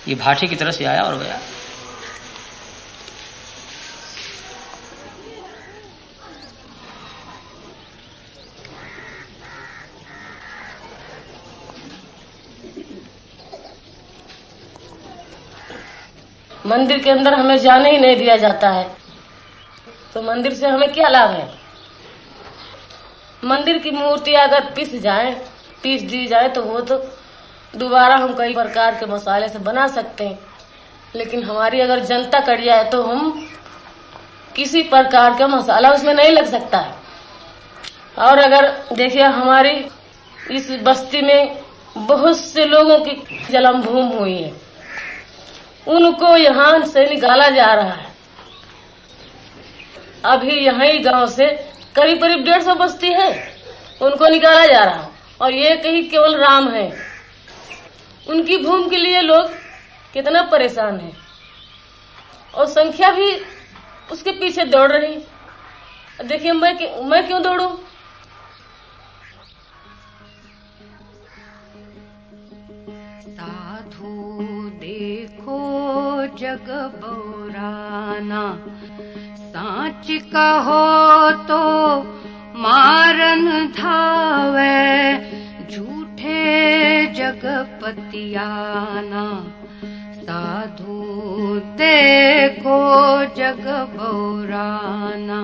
ये भाटे की तरह से आया और गया। मंदिर के अंदर हमें जाने ही नहीं दिया जाता है, तो मंदिर से हमें क्या लाभ है? मंदिर की मूर्ति अगर पीस दी जाए तो वो तो दोबारा हम कई प्रकार के मसाले से बना सकते हैं, लेकिन हमारी अगर जनता कट जाए तो हम किसी प्रकार का मसाला उसमें नहीं लग सकता है। और अगर देखिए हमारी इस बस्ती में बहुत से लोगों की जन्म भूमि हुई है, उनको यहाँ से निकाला जा रहा है। अभी यहाँ ही गांव से करीब 150 बस्ती है, उनको निकाला जा रहा है, और ये कहीं केवल राम है। उनकी भूमि के लिए लोग कितना परेशान है, और संख्या भी उसके पीछे दौड़ रही। देखिए मैं क्यों दौड़ूं? साधु देखो जग बौराना, साच कहो तो मारन धावे, झूठे जगपतियाना। साधु देखो जग बौराना,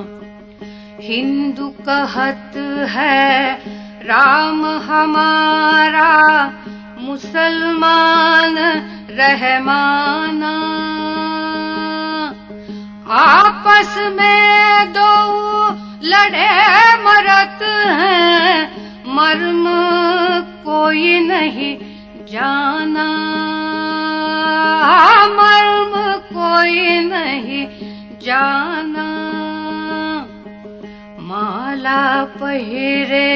हिंदू कहत है राम हमारा, मुसलमान रहमाना। आपस में दो लड़े मरत हैं, मर्म कोई नहीं जाना, मर्म कोई नहीं जाना। माला पहिरे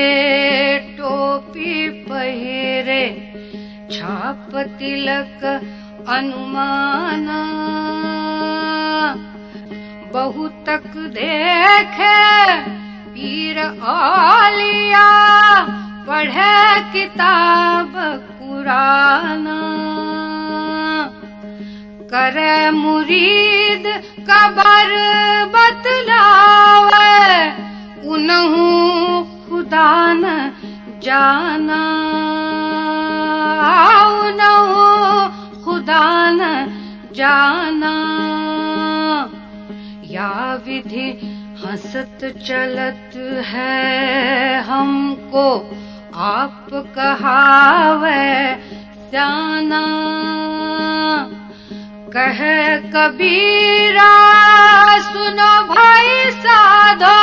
टोपी पहिरे, छाप तिलक अनुमाना। बहुतक देखे पीर औलिया, पढ़े किताब कुराना। करे मुरीद कबर बतलावे, उनहु खुदा न जाना, उनहु खुदा न जाना। या विधि हंसत चलत है हमको आप कहावे जाना। कहे कबीरा सुनो भाई साधो,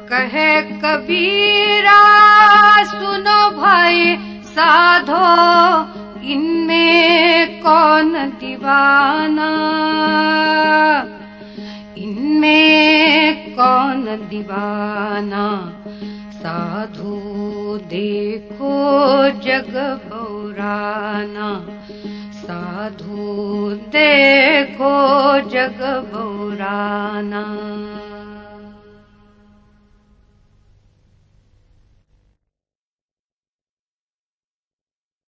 कहे कबीरा सुनो भाई साधो, इनमें कौन दीवाना, इनमें कौन दीवाना। साधु देखो जग बौराना, साधु देखो जग बौराना।